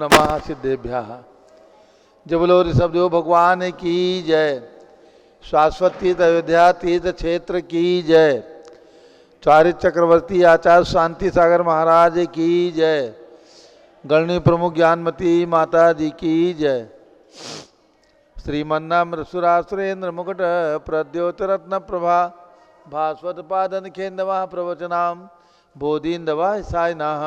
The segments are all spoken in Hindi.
नमः सिद्धेभ्यः। जब बोलो ऋषभदेव भगवान की जय। शाश्वत तीर्थ अयोध्या तीर्थ क्षेत्र की जय। चारित्र चक्रवर्ती आचार्य शांति सागर महाराज की जय। गणनी प्रमुख ज्ञानमती माता जी की जय। श्रीमन्नाम सुरासुरेन्द्र मुकुट प्रद्योतरत्न प्रभा भास्वत पादन खेन्दवा प्रवचनाम बोधीन्दवा सायनाः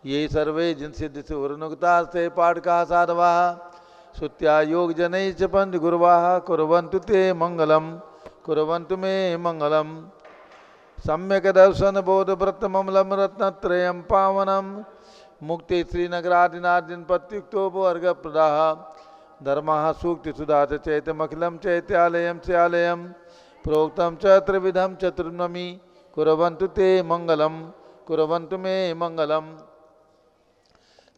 ये सर्वे जिन सिद्ध से उर्नुक्ता से पाठ का साधवा सुत्या योग जनैः च पंच गुरुवाः कुर्वन्तु ते मंगलम कुर्वन्तु मे मंगलम। सम्यक दर्शन बोध व्रत ममलम रत्नत्रयं पावनम मुक्ति श्रीनगरादिनादिन पत्युक्तोपवर्ग प्रदाः धर्मः सूक्ति सुधा चैतमखिलं चैत्यालयं स्यालयं प्रोक्तं च त्रिविधं चतुर्नमी कुर्वन्तु ते मंगलम कुर्वन्तु मे मंगलम।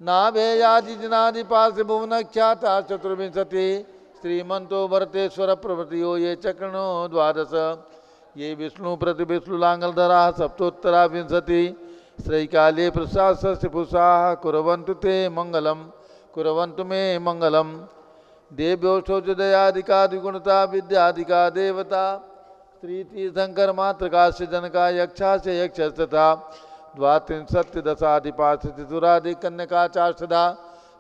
नाभेयादिजनादिपास्य भुवनख्याता चतुर्विंशति श्रीमंतो भरतेश्वर प्रभृतियो ये चक्रणो द्वादश ये विष्णु प्रति विष्णुलांगलधरा सप्तोत्तरा विंशति श्रीकाले प्रशास्य पुषाः कुर्वन्तु ते मंगलम कुर्वन्तु मे मंगलम। देव्यो शौचदयादिकादिगुणता विद्यादिका देवता स्त्री तीर्थंकर मातृकाश्च जनका यक्षाश्च यक्षस तथा द्वात्रिंशत्दशाधिपाशतिसुरादि कन्यकाचार्षदा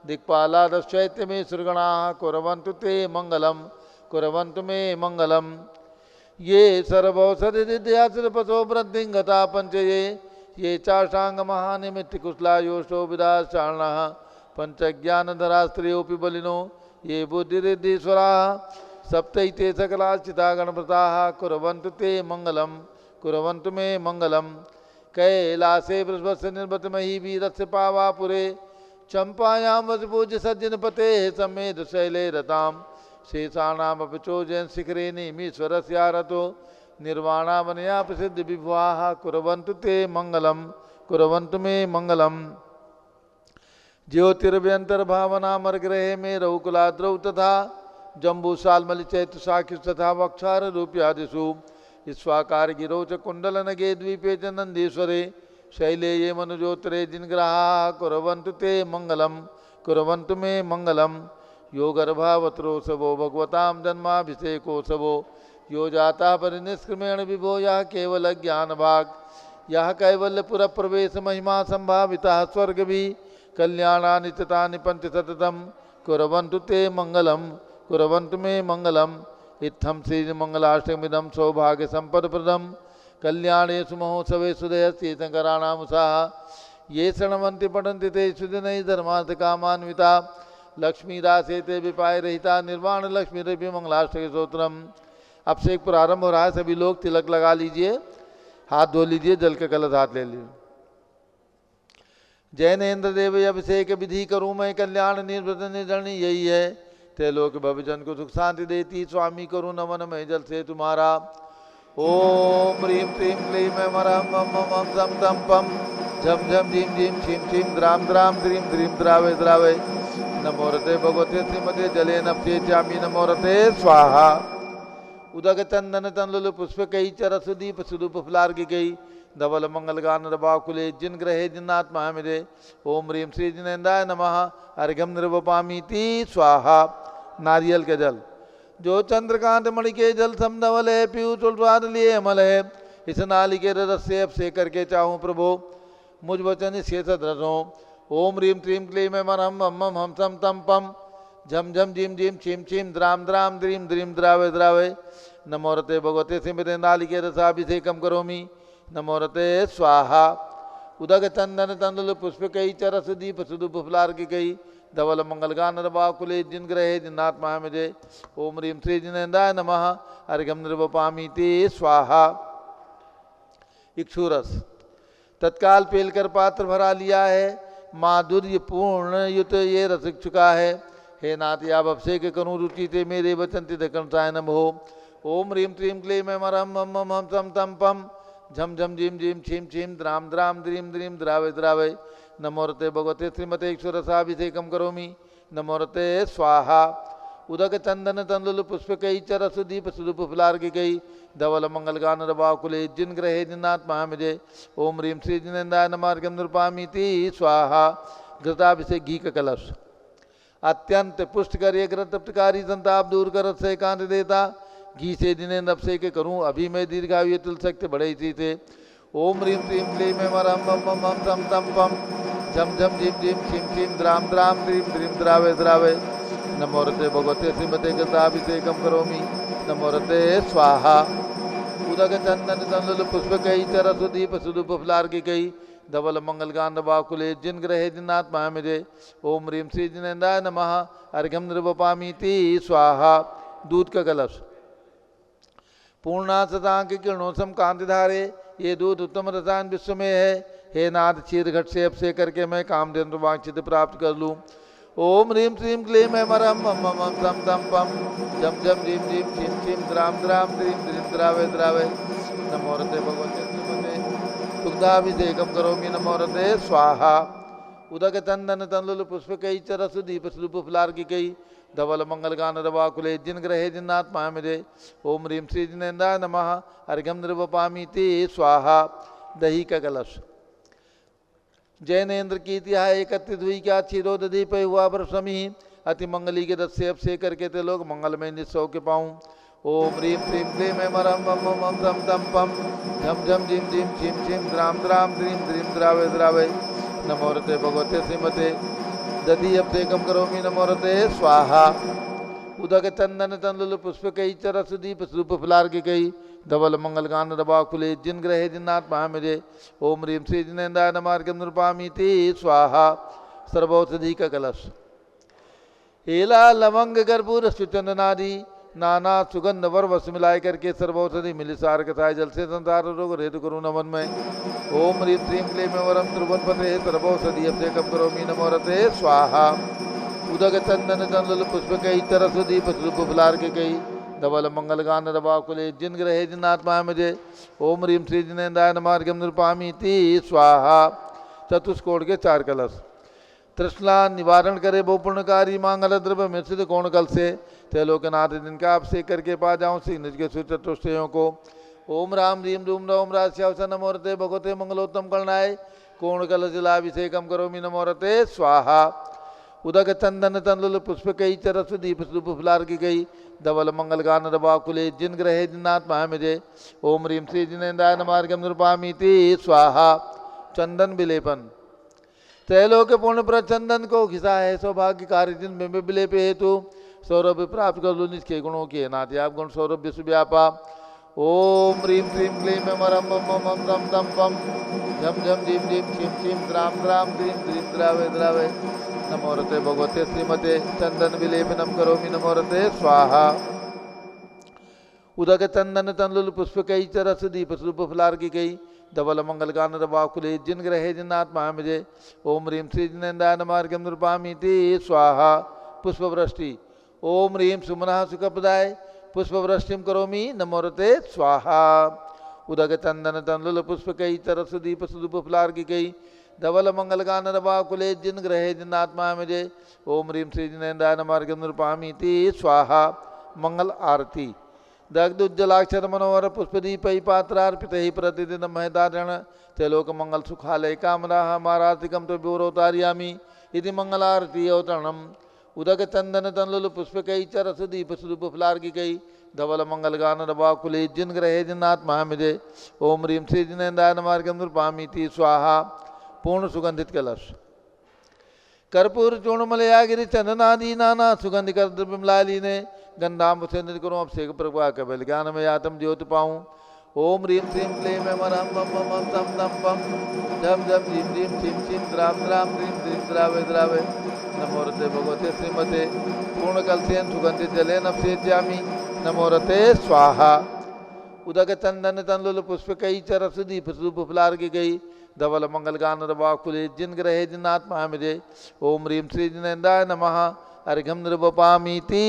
दिक्पालादश्चैत्य में सुरगणाः कुर्वन्तु ते मंगलम कुर्वन्तु मे मंगलम। ये सर्वौषधिदिद्यासुरपसो वृद्धिंगता पंचये ये चाषांग महानिमित्त कुशला योषो विदाचारणः पंचज्ञानधरा स्त्रियोऽपि बलिनो ये बुद्धिरिद्धीश्वराः सप्तैते सकलाश्चिता गणव्रताः कुर्वन्तु ते मंगलम कुर्वन्तु मे मंगलम। कैलासे वृषभस्य निर्वतमहि वीरस्य पावापुरे चंपायां वसपूज्य सज्जनपते समेत शैले रताम शेषाणामपि चोजयन् शिखरे नीमीश्वरस्यारतो निर्वाणावनया प्रसिद्ध विभुवाः कुर्वन्तु ते मंगलम कुर्वन्तु मे मंगलम। ज्योतिर्व्यंतर्भावनामर्ग्रहे में रघुकुलाद्रौ तथा जम्बूसालमलि चैत्र साक्षि तथा वक्षार रूप्यादिषु ईश्वाकार गिरो च कुंडल नगे द्वीपे च नंदीश्वरे शैले ये मनुजोत्तरे जिनग्रहाः कुर्वन्तु ते मंगलम कुर्वन्तु मे मंगलम। यो गर्भावतरोत्सवो भगवतां जन्माभिषेकोत्सवो यो जाता परिनिष्क्रमेण विभो यः केवल ज्ञान भाग यः कैवल्यपुर प्रवेश महिमा संभाविता स्वर्ग भी कल्याणानि चितानि पंचशतम कुर्वन्तु ते मंगलम कुर्वन्तु मे मंगलम। इत्थं श्री मंगलाष्टकमिदं सौभाग्य संपदप्रदं कल्याणेषु महोत्सवेषु तीर्थंकराणामुषाः ये शृण्वन्ति पठन्ति ते सुदिनैः धर्मार्थकामान्विता लक्ष्मीदासे ते विपाय रहिता निर्वाण लक्ष्मी रवि मंगलाष्टक स्तोत्रम। अब से एक प्रारंभ हो रहा है, सभी लोग तिलक लगा लीजिए, हाथ धो लीजिए, जल का कलश हाथ ले लीजिए। जैनेन्द्र देव अभिषेक विधि करूँ मैं कल्याण निर्वृत निर्जनी यही है त्रैलोक भवजन को सुख शांति देती स्वामी करूँ नमन मैं जल से तुम्हारा। ओम ह्रीं क्लीं क्लीं मरम मम मम सम तम पम झम झम झीम झीम छीम छीम द्राम द्राम द्रीं द्रीं द्रावे द्रावे नमोरते भगवते श्रीमते जले नप्ये चामी नमोरते स्वाहा। उदक चंदन तंलुल पुष्प कई चरस दीप सुदूप फुलार्घि कई धवल मंगल गान रबाकुले जिन ग्रहे जिन्नात्मा मिरे ओम ह्रीं श्री जिनेन्द्राय नमः अर्घ्यम निर्वपामीति स्वाहा। नारियल के जल जो चंद्रकांत मणि के जल समधवल है पीयूष स्वाद लिए अमल है इस नाली के रस से अब से करके चाहूँ प्रभु मुझ वचन शेष रसों। ओम ह्रीं क्लीं क्लीं मरम मम हम सम तम पम झम झम झीम झीम छीम छीम द्राम द्राम द्रीं द्रीं द्रावे द्रावे नमोरते भगवते सिमते नाली के रसाभिषेकम करोमि नमोरते स्वाहा। उदक चंदन तंदुल पुष्प कई चरस दीप सुदूप फुलार्घि कई धवल मंगल गान रबाकुले जिन ग्रहे जिन्नात्मा मुझे ओम ह्रीं श्री जिनेन्द्राय नमः अर्घ्यम निर्वपामीति स्वाहा। इक्षुरस तत्काल पेलकर पात्र भरा लिया है माधुर्य पूर्ण युत ये रस चुका है हे नाथ आप अभिषेक करूँ रुचि ते मेरे वचन तिदकर्ताय नमो। ओम ह्रीं क्लीं क्लीं मरम मम हम सम तम पम झम झम झीम झीम छीम छीम द्राम द्राम द्रीं द्रीं द्रावे द्रावे नमोरते भगवते श्रीमते ईश्वरसाभिषेकम करोमि नमोरते स्वाहा। उदक चंदन तंदुल पुष्प कई चरस दीप सुदूप फुलार्घि कई धवल मंगल गान रबाकुले जिन ग्रहे जिन्नात्मा मुझे ओम ह्रीं श्री जिनेन्द्राय नमः अर्घ्यम निर्वपामीति स्वाहा। घृताभिषेक घी का कलश। अत्यंत पुष्ट कर एक तप्तकारी संताप दूर कर से कांत देता, घी से जिन्हें नपसे के करूं अभी मैं दीर्घायु तुल सकते बड़े इसी से। ओम ह्रीं क्लीं क्लीं में मरम मम मम मम तम तम पम झम झम झिम झिम छिम छिम द्राम द्राम द्रीम द्रीम द्रावे द्रावे। नमोरते भगवते श्रीमते गताभिषेकम करोमि नमोरते स्वाहा। उदक चंदन तंदुल पुष्प कई चरस दीप सुदुप फलार की कई धवल मंगल गांध बाकुले जिन ग्रहे जिनात्मा मेरे। ओम ह्रीं श्री जिनेन्द्राय नमः अर्घ्यम नृपपामीति स्वाहा। दूध का कलश। पूर्णासतांक किरणों सम कांति धारे, ये दूध उत्तम रसायन विश्व में है। हे नाथ क्षीर घट से अब से करके मैं कामधेनु वांछित प्राप्त कर लूँ। ओम ह्रीं क्लीं क्लीं मैं मरम मम मम मम तम तम पम झम झम झिम झिम छिम छिम द्राम द्राम द्रीम द्रीम द्रावे द्रावे। नमोरते भगवते श्रीमते दुग्धाभिषेकम करोमि नमोरते स्वाहा। उदक चंदन तंदुल पुष्प कई चरस दीप स्वरूप फलार की कई धवल मंगल गान रवाकुले जिन ग्रहे जिन्नात्मा मेरे। ओम ह्रीं श्री जिनेन्द्राय नमः अर्घ्यम नृपपामीति स्वाहा। दही का कलश। जैनेन्द्र की तिहा एकत्रित हुई क्या क्षीरो दधी पे हुआ प्रसमी, अति मंगली के दस से अब से करके ते लोग मंगलमय निस्सौ के पाऊँ। ओम ह्रीं क्लीं क्लीं मैं मरम मम मम मम तम तम पम झम झम झिम झिम छिम छिम द्राम द्राम द्रीम द्रीम द्रावे द्रावे। नमोरते भगवते श्रीमते दधी अभिषेकम करोमि नमोरते स्वाहा। उदक चंदन तंदुल पुष्प कई चरस दीप स्वरूप फलार की कई धवल मंगल गान रवाकुले जिन ग्रहे जिन्नात्मा मेरे। ओम ह्रीं श्री जिनेन्द्राय नमः अर्घ्यम नृपपामीति स्वाहा। सर्वौषधि का कलश। एला लवंग कर्पूर सुचंदनादि नाना सुगंध वर वस मिलाए करके सर्वौषधि मिली सार कथाय जल से संसार रोग रेतु करुँ नमन में। ओम ह्रीं क्लीं क्लीं में वरम त्रिभुवनपते सर्वौषधि अभिषेकम करोमि नमोरते स्वाहा। उदक चंदन तंदुल पुष्प कई तरस दीप स्वरूप फलार के कई धवल मंगल गान रवाकुले जिन ग्रहे जिनात्मा मुझे। ओम ह्रीं श्री जिनेन्द्राय नमः अर्घ्यम नृपपामीति स्वाहा। चतुष्कोण के 4 कलश। तृष्णा निवारण करे बहुपूर्णकारी मांगल द्रव्य मिश्रित कोण कल से त्रैलोकनाथ जिनका अभिषेक करके पा जाऊं श्री निज के सुचतुष्टयों को। ओम राम ह्रीं रूम रौम राश्यावसन नमोरते भगवते मंगलोत्तम कलनाय कोण कल जलाभिषेकम करोमि नमोरते स्वाहा। उदक चंदन तंदुल पुष्प कई चरस दीप स्वरूप फलार की गई धवल मंगल गान रवाकुले जिन ग्रहे जिन्नात्मा मुझे। ओम ह्रीं श्री जिनेन्द्राय नमः अर्घ्यम नृपपामीति स्वाहा। चंदन विलेपन। त्रैलोक पूर्ण पर चंदन को घिसा है सौभाग्य कार्य जिन बिंब विलेप हेतु सौरभ प्राप्त कर लो निष्के गुणों के नाथ आप गुण सौरभ विश्व व्यापा। ओम ह्रीं क्लीं क्लीं में मरम मम मम तम तम पम झम झम झिम झिम छिम छिम द्राम द्राम द्रीम द्रीम द्रावे द्रावे। नमोरते भगवते श्रीमते चंदन विलेपनम करोमि नमोरते स्वाहा। उदक चंदन तंदुल पुष्प कई चरस दीप स्वरूप फलार की कई धवल मंगल गान रवाकुले जिन ग्रहे जिन्नात्मा मुझे। ओम ह्रीं श्री जिनेन्द्राय नमः अर्घ्यम नृपपामीति स्वाहा। पुष्पवृष्टि। ओम ह्रीं सुमनः सुखप्रदाय पुष्पवृष्टिम करोमि नमोरते स्वाहा। उदक चंदन तंदुल पुष्प कई तरस दीप स्वरूप फलार की कई धवल मंगल गान रवाकुले जिन ग्रहे जिन्नात्मा मुझे। ओम ह्रीं श्री जिनेन्द्राय नमः अर्घ्यम नृपपामीति स्वाहा। मंगल आरती। दग्ध उज्जलाक्षर मनोहर पुष्पदीप पात्रार्पित ही प्रतिदिन महदारण त्रैलोक मंगल सुखालय कामना मारातिकम तो ब्योरोतारियामी यदि मंगलारती अवतरणम। उदक चंदन तंदुल पुष्प कई चरस दीप स्वरूप फलार की कई धवल मंगल गान रवाकुले जिन ग्रहे जिन्नात्मा मुझे। ओम ह्रीं श्री जिनेन्द्राय नमः अर्घ्यम नृपपामीति स्वाहा। पूर्ण सुगंधित कलश। कर्पूर चूर्णमलयागिरि चंदनादि नाना सुगंध कर द्रव्य मिलाली ने गंधाम से निज करूँ अभिषेक प्रभा कबल ज्ञान में आत्म ज्योति पाऊँ। ओम ह्रीं क्लीं क्लीं में मरम मम मम तम तम पम झम झम झिम झिम छिम छिम द्राम द्राम द्रीम द्रीम द्रावे द्रावे। नमोरते भगवते श्रीमते पूर्ण कलसेन सुगंधित जले नभसेत्यामि नमोरते स्वाहा। उदक चंदन तंदुल पुष्प कई चरस दीप स्वरूप फलार की गई धवल मंगल गान रवाकुले जिन ग्रहे जिन्नात्मा मुझे। ओम ह्रीं श्री जिनेन्द्राय नमः अर्घ्यम नृपपामीति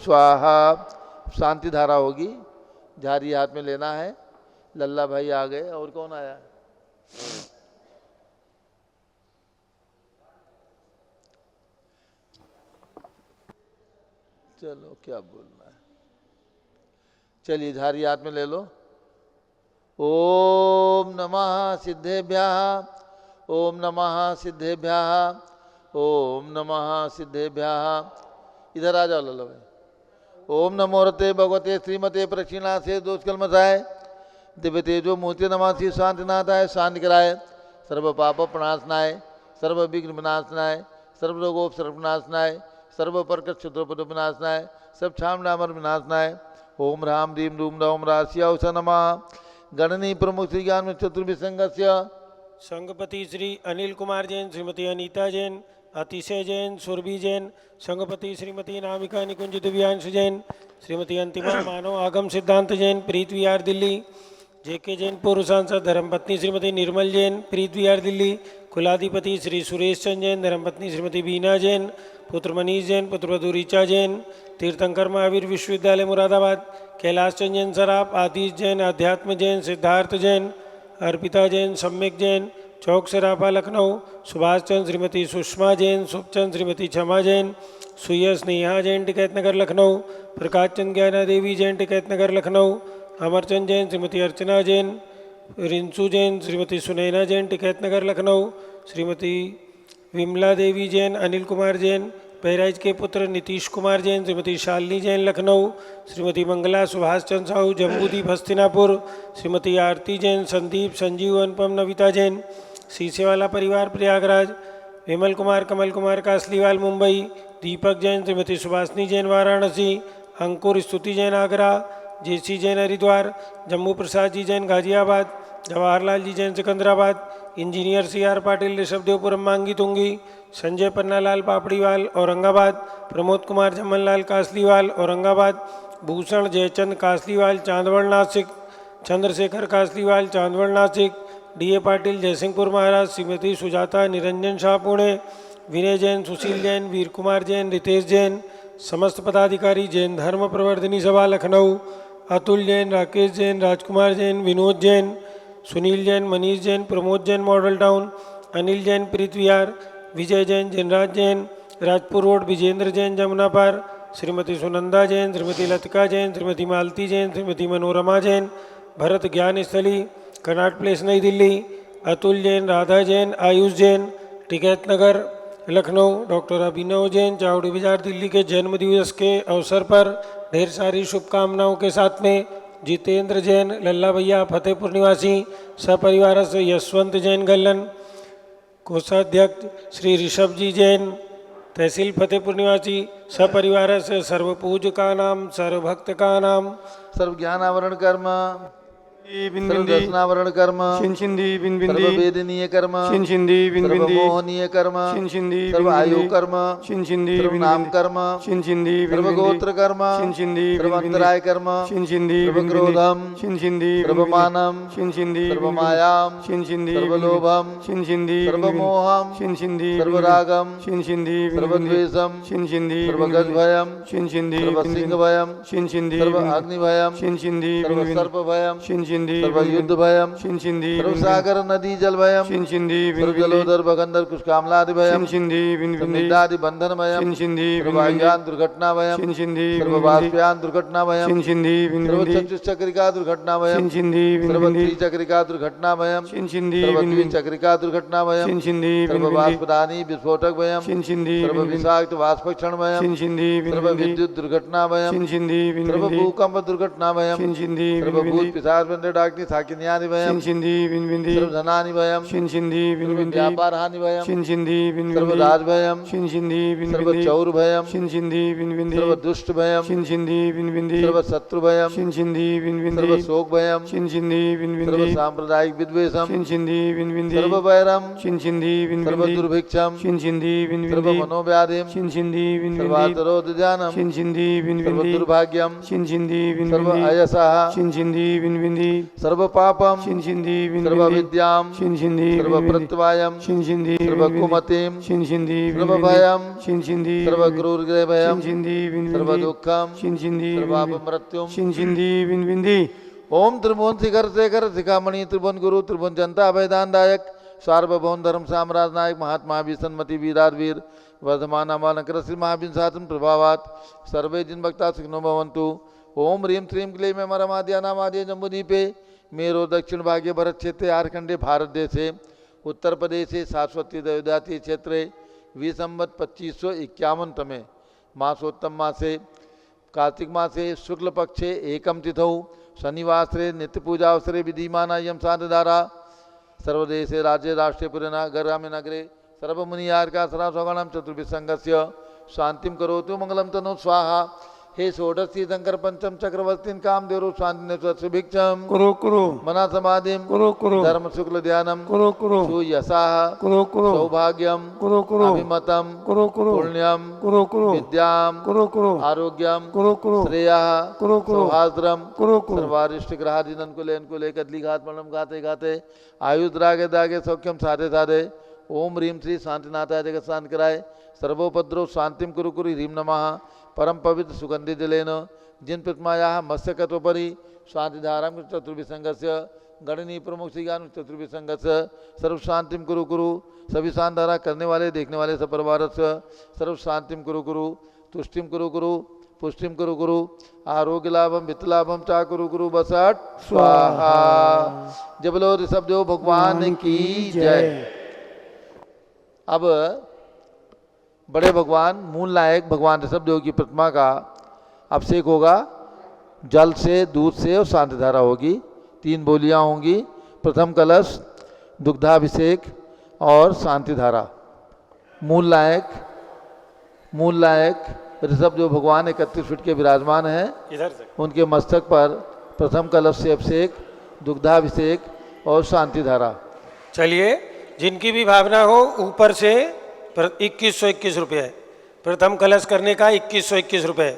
स्वाहा। शांति धारा होगी, झारी हाथ में लेना है। लल्ला भाई आ गए, और कौन आया? चलो क्या बोलना है, चलिए झारी हाथ में ले लो। ओम नमः सिद्धेभ्यः ओम नमः सिद्धेभ्यः ओम नमः सिद्धेभ्यः। इधर आ जाओ लल्लू भाई। ओम नमो रते भगवते श्रीमते प्रक्षिणासे दोषकलमसाय दिव्य तेजो मूर्ति नमासी शांतिनाथाय शांति कराय सर्व पाप प्रणाशनाय सर्व विघ्न विनाशनाय सर्व रोगोपसर्ग विनाशनाय सर्व प्रकट क्षत्रोपद विनाशनाय सब छाम डामर विनाशनाय ओम राम रीम रूम रौम राशिया उषा नमः। गणनी प्रमुख श्री ज्ञान चतुर्विसंगस्य संघपति श्री अनिल कुमार जैन, श्रीमती अनीता जैन, अतिशय जैन, सुरभि जैन, संघपति श्रीमती नामिका निकुंज दिव्यांश जैन, श्रीमती अंतिमा मानव आगम सिद्धांत जैन, प्रीत विहार दिल्ली, जेके जैन पूर्व सांसद, धर्मपत्नी श्रीमती निर्मल जैन, प्रीत विहार दिल्ली, कुलाधिपति श्री सुरेश चंद जैन, धर्मपत्नी श्रीमती बीना जैन, पुत्र मनीष जैन, पुत्रवधू ऋचा जैन, तीर्थंकर महावीर विश्वविद्यालय मुरादाबाद, कैलाश चंद जैन सराफ, आदिश जैन, अध्यात्म जैन, सिद्धार्थ जैन, अर्पिता जैन, सम्यक जैन, चौक सराफा लखनऊ, सुभाष चंद श्रीमती सुषमा जैन, सुखचंद श्रीमती क्षमा जैन, सुयस नेहा जैन टिकैत नगर लखनऊ, प्रकाश चंद ज्ञाना देवी जैन टिकैत नगर लखनऊ, अमरचंद जैन श्रीमती अर्चना जैन, रिंसू जैन श्रीमती सुनैना जैन टिकैत नगर लखनऊ, श्रीमती विमला देवी जैन, अनिल कुमार जैन, बहराइच के पुत्र नीतीश कुमार जैन, श्रीमती शालिनी जैन लखनऊ, श्रीमती मंगला सुभाष चंद्र साहू जम्बूदीप हस्तिनापुर, श्रीमती आरती जैन, संदीप संजीव अनुपम नविता जैन, सीसेवाला परिवार प्रयागराज, विमल कुमार कमल कुमार कासलीवाल मुंबई, दीपक Jain, Shrimati Subhashini Jain Varanasi, Ankur Stuti Jain Agra, JC Jain Haridwar, Jammu Prasad ji Jain Ghaziabad, Jawaharlal ji Jain Secunderabad, engineer C R Patil Rishabhdevpuram Mangi Tungi, Sanjay Pannalal Papdiwal Aurangabad, Pramod Kumar Jamnalal Kasliwal Aurangabad, Bhushan Jaichand Kasliwal Chandwad Nashik, Chandrashekhar Kasliwal Chandwad Nashik, DA Patil Jaysingpur Maharaj, Shrimati Sujata Niranjan Shah Pune, Vinay Jain, Sushil Jain, Veer Kumar Jain, Ritesh Jain, समस्त पदाधिकारी जैन धर्म प्रवर्धनी सभा लखनऊ, अतुल जैन, राकेश जैन, राजकुमार जैन, विनोद जैन, सुनील जैन, मनीष जैन, प्रमोद जैन मॉडल टाउन, अनिल जैन प्रीत विहार, विजय जैन, जिनराज जैन, राजपुर रोड, विजेंद्र जैन जमुना पार, श्रीमती सुनंदा जैन, श्रीमती लतिका जैन, श्रीमती मालती जैन, श्रीमती मनोरमा जैन, भरत ज्ञान स्थली, कनाट प्लेस नई दिल्ली, अतुल जैन, राधा जैन, आयुष जैन, टिकैत नगर लखनऊ, डॉक्टर अभिनव जैन, चावड़ी बाजार दिल्ली के जन्म दिवस के अवसर पर ढेर सारी शुभकामनाओं के साथ में जितेंद्र जैन, लल्ला भैया फतेहपुर निवासी, सपरिवार से यशवंत जैन गल्लन, कोषाध्यक्ष श्री ऋषभ जी जैन, तहसील फतेहपुर निवासी, सपरिवार से सर्वपूज का नाम, सर्वभक्त का नाम, सर्व ज्ञान आवरण कर्म सर्व दर्शनावरण कर्म सर्व वेदनीय कर्म सर्व मोहनीय कर्म सर्व आयु कर्म सर्व नाम कर्म सर्व गोत्र कर्म सर्व अंतराय कर्म सर्व क्रोधम सर्व मानम सर्व मायाम सर्व लोभम सर्व मोहम सर्व रागम सर्व द्वेषम सर्व गज भयम सर्व सिंह भयम सर्व अग्नि भयम सर्व सर्प भयम सर्व युद्ध भयम सर्व सागर नदी जल भयम सर्व जलोदर भगंदर कुशकामलादि भयम संदिग्धादि बंधन भयम सर्व आयान दुर्घटना भयम सर्व बाष्पयान दुर्घटना भयम सर्व चतुष्चक्रिका दुर्घटना भयम सर्व त्रिचक्रिका दुर्घटना भयम सर्व द्विचक्रिका दुर्घटना भयम सर्व बाष्पदानी विस्फोटक भयम सर्व विषाक्त वाष्पक्षण भयम सर्व विद्युत दुर्घटना भयम सर्व भूकंप दुर्घटना भयम सर्व भूत पिशाच डाकनी साकिन्यादि भयम सर्व धनानि भयम सर्व व्यापार हानि भयम सर्व राज भयम सर्व चौर भयम सर्व दुष्ट भयम सर्व शत्रु भयम सर्व शोक भयम सर्व सांप्रदायिक विद्वेषम सर्व वैरम सर्व दुर्भिक्षम सर्व मनोव्याधिम सर्वातरोदजानम सर्व दुर्भाग्यम सर्व अयसः सर्व पापम सर्व विद्याम सर्व प्रत्यवायम सर्व कुमतिम सर्व भयम सर्व क्रूरग्रह भयम सर्व दुखम सर्व अपमृत्युम। ओम त्रिभुवन शिखर शेखर शिखामणि त्रिभुवन गुरु त्रिभुवन जनता अभयदानदायक सार्वभौम धर्म साम्राज्य नायक महात्मा विसन्मति वीराधवीर वर्धमान अमानकर श्री महावीर शासन प्रभावात सर्वे जिन भक्ता सुखिनो भवन्तु। ओम ह्रीम श्रीम क्लीं में मरमाद्या नामाद्य जम्बूदीपे मेरो दक्षिण भागे भरत क्षेत्रे आर्खंडे भारत देशे उत्तर प्रदेशे सारस्वती देवदाती क्षेत्रे विसंवत 2551 तमे मासोत्तम मासे कार्तिक मासे शुक्ल पक्षे एकम तिथौ शनिवासरे नित्य पूजा अवसरे विधिमाना यम साधधारा सर्वदेशे राज्य राष्ट्रीय पुरनागरामे नगरे सर्वमुनियार्का सरासौगणम चतुर्भिसंगस्य शांतिम करोतु मंगलम तनो स्वाहा। हे षोडशी शंकर पंचम चक्रवर्तीन कामदेव शांति भिक्षम कुरु कुरु मना समाधिम कुरु कुरु धर्म शुक्ल ध्यानम कुरु कुरु सुयसाह कुरु कुरु सौभाग्यम कुरु कुरु अभिमतम कुरु कुरु पुण्यम कुरु कुरु विद्याम कुरु कुरु आरोग्यम कुरु कुरु श्रेया कुरु कुरु सौहास्त्रम कुरु कुरु सर्वारिष्ट ग्रहाधीन कुले कदली घात मरणम गाते गाते आयुध रागे दागे सौख्यम साधे साधे ओम ह्रीम श्री शांतिनाथाय जगत शांत कराय सर्वोपद्रव शांतिम कुरु कुरु ह्रीम नमः परम पवित्र सुगंधि जलेन जिन प्रतिमाया मत्स्यकत्वपरि शांतिधाराम चतुर्भिसंगस्य गणनी प्रमुख श्रीगान चतुर्भिसंगस्य सर्व शांतिम कुरु कुरु सभी शांतिधारा करने वाले देखने वाले सब परिवार सर्व शांतिम कुरु कुरु तुष्टिम कुरु कुरु पुष्टिम कुरु कुरु आरोग्य लाभम वित्त लाभम चा कुरु कुरु बसट स्वाहा। जय बोलो ऋषभदेव भगवान की जय। अब बड़े भगवान मूल नायक भगवान ऋषभदेव की प्रतिमा का अभिषेक होगा। जल से, दूध से और शांतिधारा होगी। 3 बोलियां होंगी। प्रथम कलश, दुग्धाभिषेक और शांतिधारा। मूल नायक ऋषभदेव भगवान 31 फीट के विराजमान हैं। इधर से उनके मस्तक पर प्रथम कलश से अभिषेक, दुग्धाभिषेक और शांतिधारा। चलिए, जिनकी भी भावना हो ऊपर से 2121 रुपये, प्रथम कलश करने का 2121 रुपये,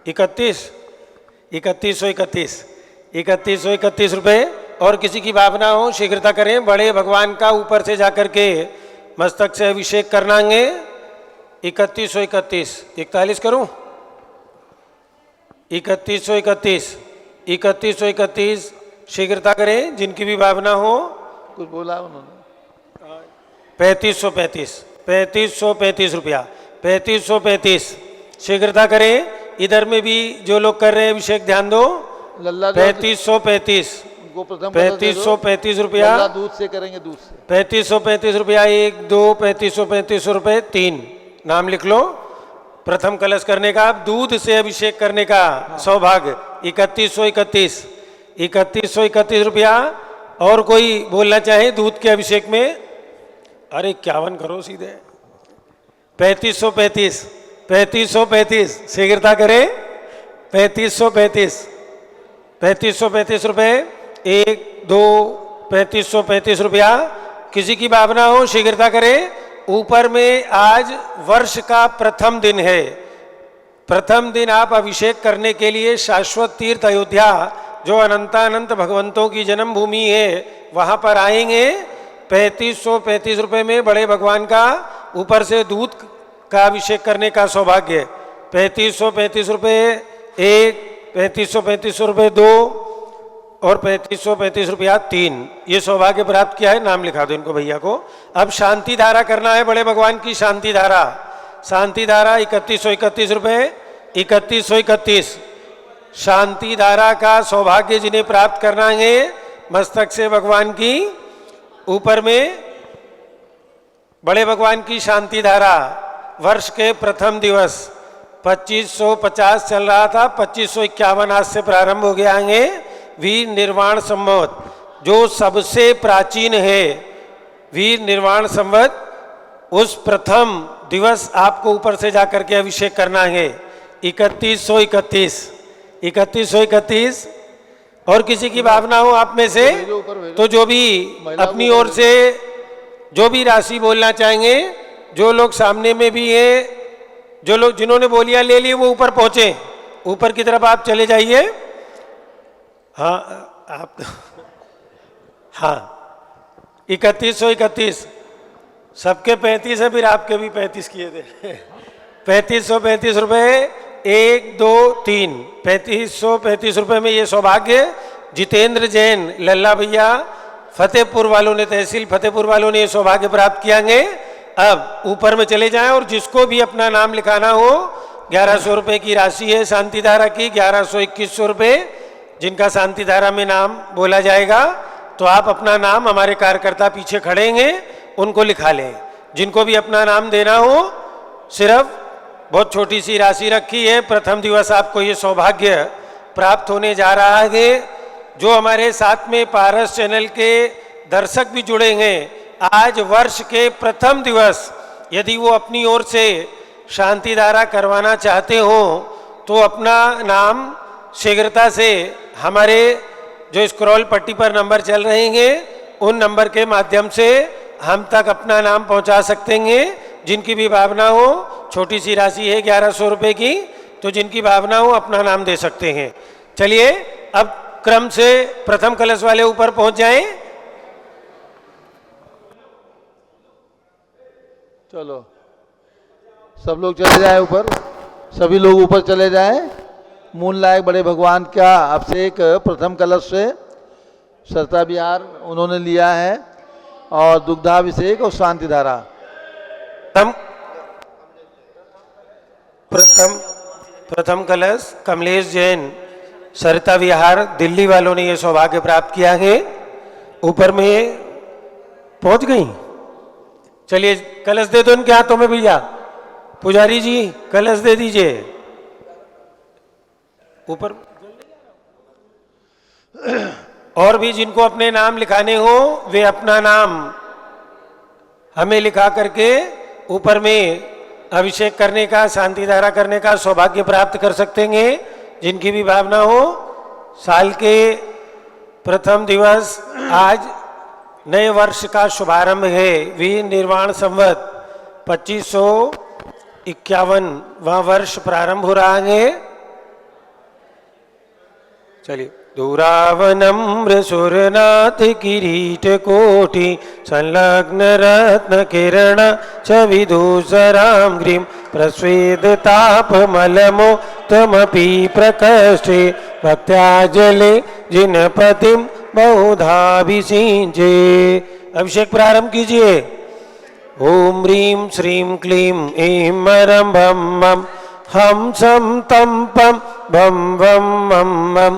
3131 रुपये। और किसी की भावना हो शीघ्रता करें। बड़े भगवान का ऊपर से जाकर के मस्तक से अभिषेक करनाएंगे। 4131 करूं? 3131 शीघ्रता करें जिनकी भी भावना हो। कुछ बोला उन्होंने? 3535 रुपया, 3535 शीघ्रता करें। इधर में भी जो लोग कर रहे हैं अभिषेक ध्यान दो। लल्ला 3535 रुपया, दूध से करेंगे, दूध से 3535 रुपया। 1 2 3535 रुपये 3 नाम लिख लो। प्रथम कलश करने का, दूध से अभिषेक करने का सौभाग्य 3131 रुपया। और कोई बोलना चाहे दूध के अभिषेक में? अरे 51 करो सीधे। 3535 शीघ्रता करें। 3535 रुपये। 1 2 3535 रुपया। किसी की भावना हो शीघ्रता करें। ऊपर में आज वर्ष का प्रथम दिन है। प्रथम दिन आप अभिषेक करने के लिए शाश्वत तीर्थ अयोध्या, जो अनंतानंत भगवंतों की जन्मभूमि है, वहां पर आएंगे। 3535 रुपये में बड़े भगवान का ऊपर से दूध का अभिषेक करने का सौभाग्य। 3535 रुपये 1, 3535 रुपये 2 और 3535 रुपया 3। ये सौभाग्य प्राप्त किया है। नाम लिखा दो इनको भैया को। अब शांति धारा करना है बड़े भगवान की शांति धारा। शांति धारा 3131 रुपये, 3131 शांति धारा का सौभाग्य जिन्हें प्राप्त करना है, मस्तक से भगवान की ऊपर में बड़े भगवान की शांति धारा। वर्ष के प्रथम दिवस 2550 चल रहा था, 2551 आज से प्रारंभ हो गया है। वीर निर्वाण संवत जो सबसे प्राचीन है, वीर निर्वाण संवत, उस प्रथम दिवस आपको ऊपर से जाकर के अभिषेक करना है। 3131 और किसी की भावना हो आप में से तो जो भी अपनी ओर से जो भी राशि बोलना चाहेंगे, जो लोग सामने में भी हैं, जो लोग जिन्होंने बोलियां ले ली वो ऊपर पहुंचे, ऊपर की तरफ आप चले जाइए। हाँ आप हाँ 3131 सबके 35 है, फिर आपके भी 35 किए थे। 3535 रुपये 1 2 3 3535 रुपये में ये सौभाग्य। जितेंद्र जैन लल्ला भैया फतेहपुर वालों ने, तहसील फतेहपुर वालों ने ये सौभाग्य प्राप्त किएंगे। अब ऊपर में चले जाएं और जिसको भी अपना नाम लिखाना हो, 1100 रुपये की राशि है शांति धारा की, 1100-2100 रुपये जिनका शांति धारा में नाम बोला जाएगा, तो आप अपना नाम, हमारे कार्यकर्ता पीछे खड़े हैं, उनको लिखा लें। जिनको भी अपना नाम देना हो, सिर्फ बहुत छोटी सी राशि रखी है। प्रथम दिवस आपको ये सौभाग्य प्राप्त होने जा रहा है। जो हमारे साथ में पारस चैनल के दर्शक भी जुड़े हैं, आज वर्ष के प्रथम दिवस यदि वो अपनी ओर से शांति धारा करवाना चाहते हो तो अपना नाम शीघ्रता से हमारे जो स्क्रॉल पट्टी पर नंबर चल रहे हैं उन नंबर के माध्यम से हम तक अपना नाम पहुंचा सकते हैं। जिनकी भी भावना हो, छोटी सी राशि है 1100 रुपये की, तो जिनकी भावना हो अपना नाम दे सकते हैं। चलिए अब क्रम से प्रथम कलश वाले ऊपर पहुंच जाएं। चलो सब लोग चले जाएं ऊपर, सभी लोग ऊपर चले जाएं। मूल लायक बड़े भगवान का अभिषेक प्रथम कलश से सरता विहार उन्होंने लिया है और दुग्धाभिषेक और शांति धारा। प्रथम कलश कमलेश जैन सरिता विहार दिल्ली वालों ने ये सौभाग्य प्राप्त किया है। ऊपर में पहुंच गई। चलिए कलश दे दो इनके हाथों में भैया। पुजारी जी कलश दे दीजिए ऊपर। और भी जिनको अपने नाम लिखाने हो वे अपना नाम हमें लिखा करके ऊपर में अभिषेक करने का, शांति धारा करने का सौभाग्य प्राप्त कर सकते हैं। जिनकी भी भावना हो, साल के प्रथम दिवस आज नए वर्ष का शुभारंभ है। वीर निर्वाण संवत 2551वां वर्ष प्रारंभ हो रहा है। चलिए दूरावनम्र सुरनाथ किरीट कोटि संलग्न रत्न किरण छविदूसरां ग्रीं प्रस्वेद ताप मलमोत्तमपि प्रकष्टे भक्त्याजले जिनपतिं बहुधाभिषिञ्चे। अभिषेक प्रारंभ कीजिए। ओम ह्रीं श्रीं क्लीं ऐं मरं भं मं हम सम तम पम भम वम मम मम।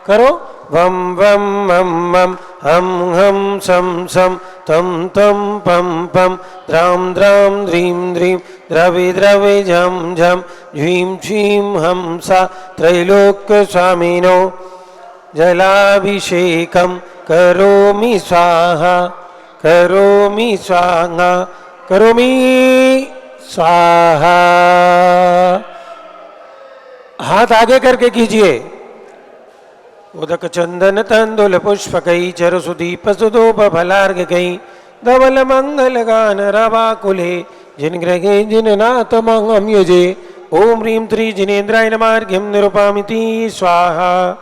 करो वम वम मम मम हम हम सम सम तम तम पम पम द्राम द्राम ध्रीं ध्रीं द्रवे द्रवे झम झम झीं झीं हंसा त्रैलोक्य स्वामिनो जलाभिषेकं करोमि स्वाहा करोमि स्वाहा करोमि स्वाहा। हाथ आगे करके कीजिए। उदक चंदन तंदुल पुष्पकई चर सुदीप सुदोप फलार्घ्यकई धवल मंगल गान रवाकुले जिन ग्रहे जिन नाथ मंगम युजे। ओम ह्रीं त्रि जिनेन्द्राय नमार्घ्यं निरुपामिति स्वाहा।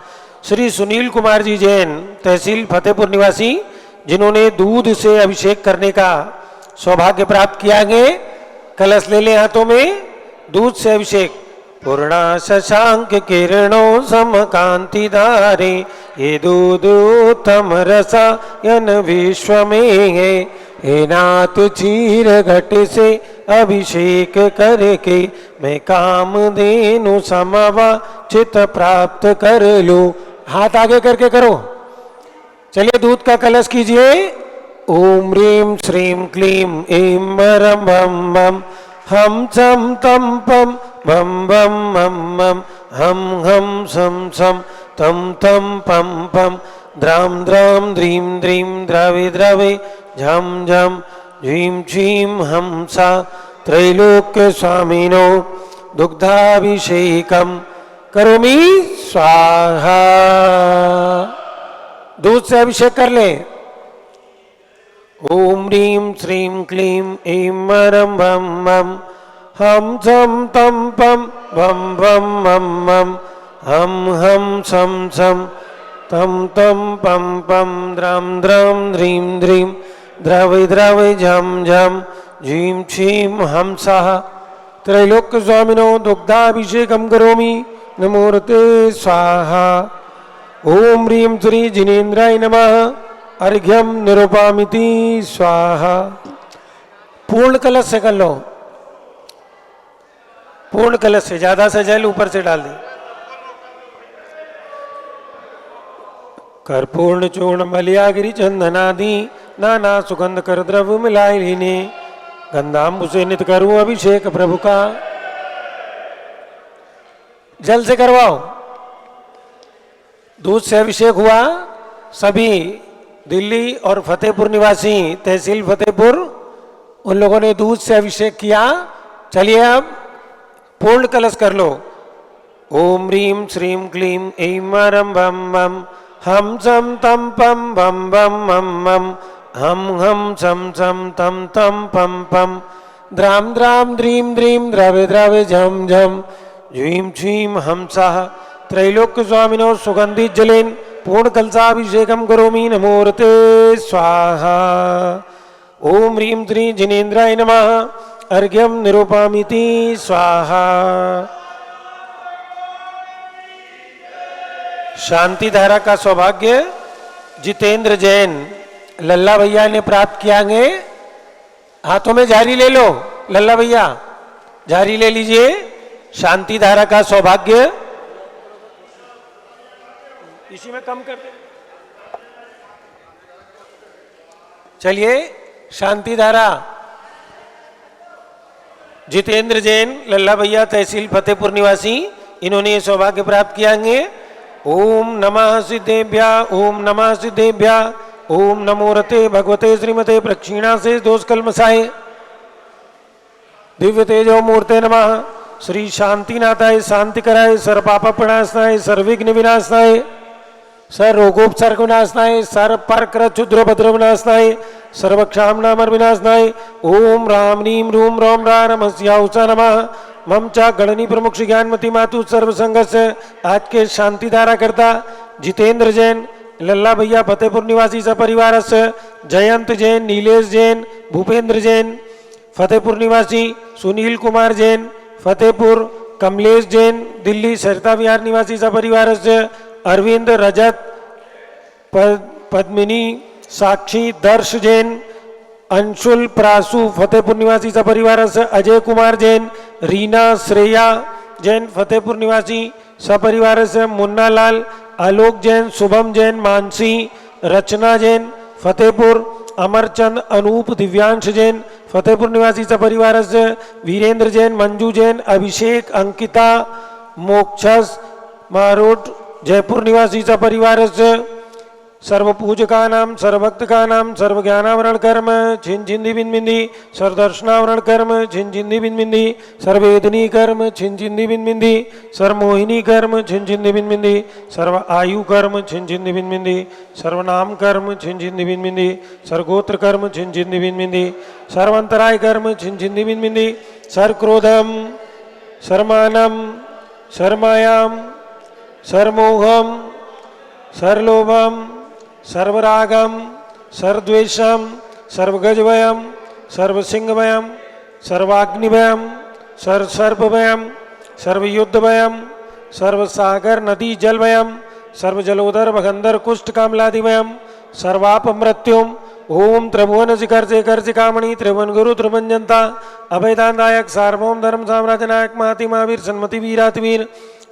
श्री सुनील कुमार जी जैन तहसील फतेहपुर निवासी, जिन्होंने दूध से अभिषेक करने का सौभाग्य प्राप्त किया है। कलश ले ले हाथों में, दूध से अभिषेक। पूर्णा शशांक किरणों समकांति धारे ये दूध उत्तम रसायन विश्व में है। हे नाथ चीर घट से अभिषेक करके मैं कामधेनु समवांछित प्राप्त कर लूं। हाथ आगे करके करो। चलिए दूध का कलश कीजिए। ओम ह्रीं श्रीं क्लीं ऐं मरं भं मं हम सम तम पम भम भम मम मम हम हम सम सम तम तम पम पम द्राम द्राम ध्रीं ध्रीं द्रवे द्रवे झम झम झीं झीं हंसा त्रैलोक्य स्वामिनो दुग्धाभिषेकं करोमि स्वाहा। दूध से अभिषेक कर ले। ओम ह्रीं श्रीं क्लीं ऐं मरं भं मं हम सम तम पम भम भम मम मम हम हम सम सम तम तम पम पम द्राम द्राम ध्रीं ध्रीं द्रवे द्रवे झम झम झीं झीं हंसा त्रैलोक्य स्वामिनो दुग्धाभिषेकं करोमि नमोऽर्ते स्वाहा। ओम ह्रीं श्री जिनेन्द्राय नमः अर्घ्यम निरुपामिति स्वाहा। पूर्ण कलश से कर लो। पूर्ण कलश से, ज्यादा से जल ऊपर से डाल दे। कर्पूर्ण चूर्ण मलिया गिरि चंदनादि नाना सुगंध कर द्रव्य मिलाए लीने गंधाम्बु से नित करूं अभिषेक प्रभु का। जल से करवाओ। दूध से अभिषेक हुआ। सभी दिल्ली और फतेहपुर निवासी तहसील फतेहपुर उन लोगों ने दूध से अभिषेक किया। चलिए अब पूर्ण कलश कर लो। ओम ह्रीं श्रीं क्लीं ऐं मरं भम भम हम सम तम पम भम भम मम मम हम सम सम तम तम पम पम द्राम द्राम द्रीम द्रीम द्रवे द्रवे झम झम झीं छीं हमसः त्रैलोक्य स्वामिनो सुगंधित जलेन पूर्ण कलशाभिषेकम करोमि नमोरते स्वाहा। ओम ह्रीं श्री जिनेन्द्राय नमः अर्घ्यम निरूपामिति स्वाहा। शांति धारा का सौभाग्य जितेंद्र जैन लल्ला भैया ने प्राप्त कियागे। हाथों में झारी ले लो। लल्ला भैया झारी ले लीजिए। शांति धारा का सौभाग्य इसी में कम कर दे। चलिए शांति धारा जितेंद्र जैन लल्ला भैया तहसील फतेहपुर निवासी इन्होंने ये सौभाग्य प्राप्त कियागे। ओम नमः सिद्धेभ्या ओम नमः सिद्धेभ्या ओम नमो रते भगवते श्रीमते प्रक्षीणा से दोष कलमसाए दिव्य तेजो मूर्ते नमः। श्री शांतिनाथाय शांति कराए सर पाप प्रणाशनाय सर विघ्न विनाशनाय सर रोगोपसर्ग विनाशनाय सर परकर क्षुद्र भद्र विनाशनाय सर्वक्षाम नामर विनाशनाय ओम राम नीम रूम रोम रा नमस्याउचा नमः। मम चा गणनी प्रमुख श्री ज्ञानमती मातु सर्व संघर्ष आज के शांति धारा करता जितेंद्र जैन लल्ला भैया फतेहपुर निवासी सपरिवार जयंत जैन नीलेश जैन भूपेंद्र जैन फतेहपुर निवासी सुनील कुमार जैन फतेहपुर कमलेश जैन दिल्ली सरिता विहार निवासी सपरिवार अरविंद रजत पद्मिनी साक्षी दर्श जैन अंशुल प्रासु फतेहपुर निवासी सपरिवार अजय कुमार जैन रीना श्रेया जैन फतेहपुर निवासी सपरिवार मुन्ना लाल आलोक जैन शुभम जैन मानसी रचना जैन फतेहपुर अमरचंद अनूप दिव्यांश जैन फतेहपुर निवासी सपरिवार वीरेंद्र जैन मंजू जैन अभिषेक अंकिता मोक्षस मारोट जयपुर निवासी सपरिवार सर्व पूजका नाम सर्वभक्त का नाम सर्व ज्ञानावरण कर्म छिन छिंदी बिन बिंदी सर्वदर्शनावरण कर्म छिन छिंदी बिन बिंदी सर्वेदनी कर्म छिन छिंदी बिन बिंदी सर्वमोहिनी कर्म छिन छिंदी बिन बिंदी सर्व आयु कर्म छिन छिंदी बिन बिंदी सर्वनाम कर्म छिन छिंदी बिन बिंदी सर्वगोत्र कर्म छिन छिंदी बिन बिंदी सर्वंतराय कर्म छिन छिंदी बिन बिंदी सर्वक्रोधम सर्वमानम सर्वमायाम सर्वमोहम सर्वलोभम सर्वरागम सर्वद्वेषम सर्वगजवयम सर्वसिंहवयम सर्वाग्निवयम सर्वसर्पवयम सर्वयुद्धवयम सर्वसागर नदी जलवयम सर्वजलोदर भगंधर कुष्ठ कामलादिवयम सर्वाप मृत्युम ओम त्रिभुवन शिखर शेखर शिखामणि त्रिभुवन गुरु त्रिभुवन जनता अभयदानदायक सार्वभौम धर्म साम्राज्य नायक महाति महावीर सन्मति वीरातिवीर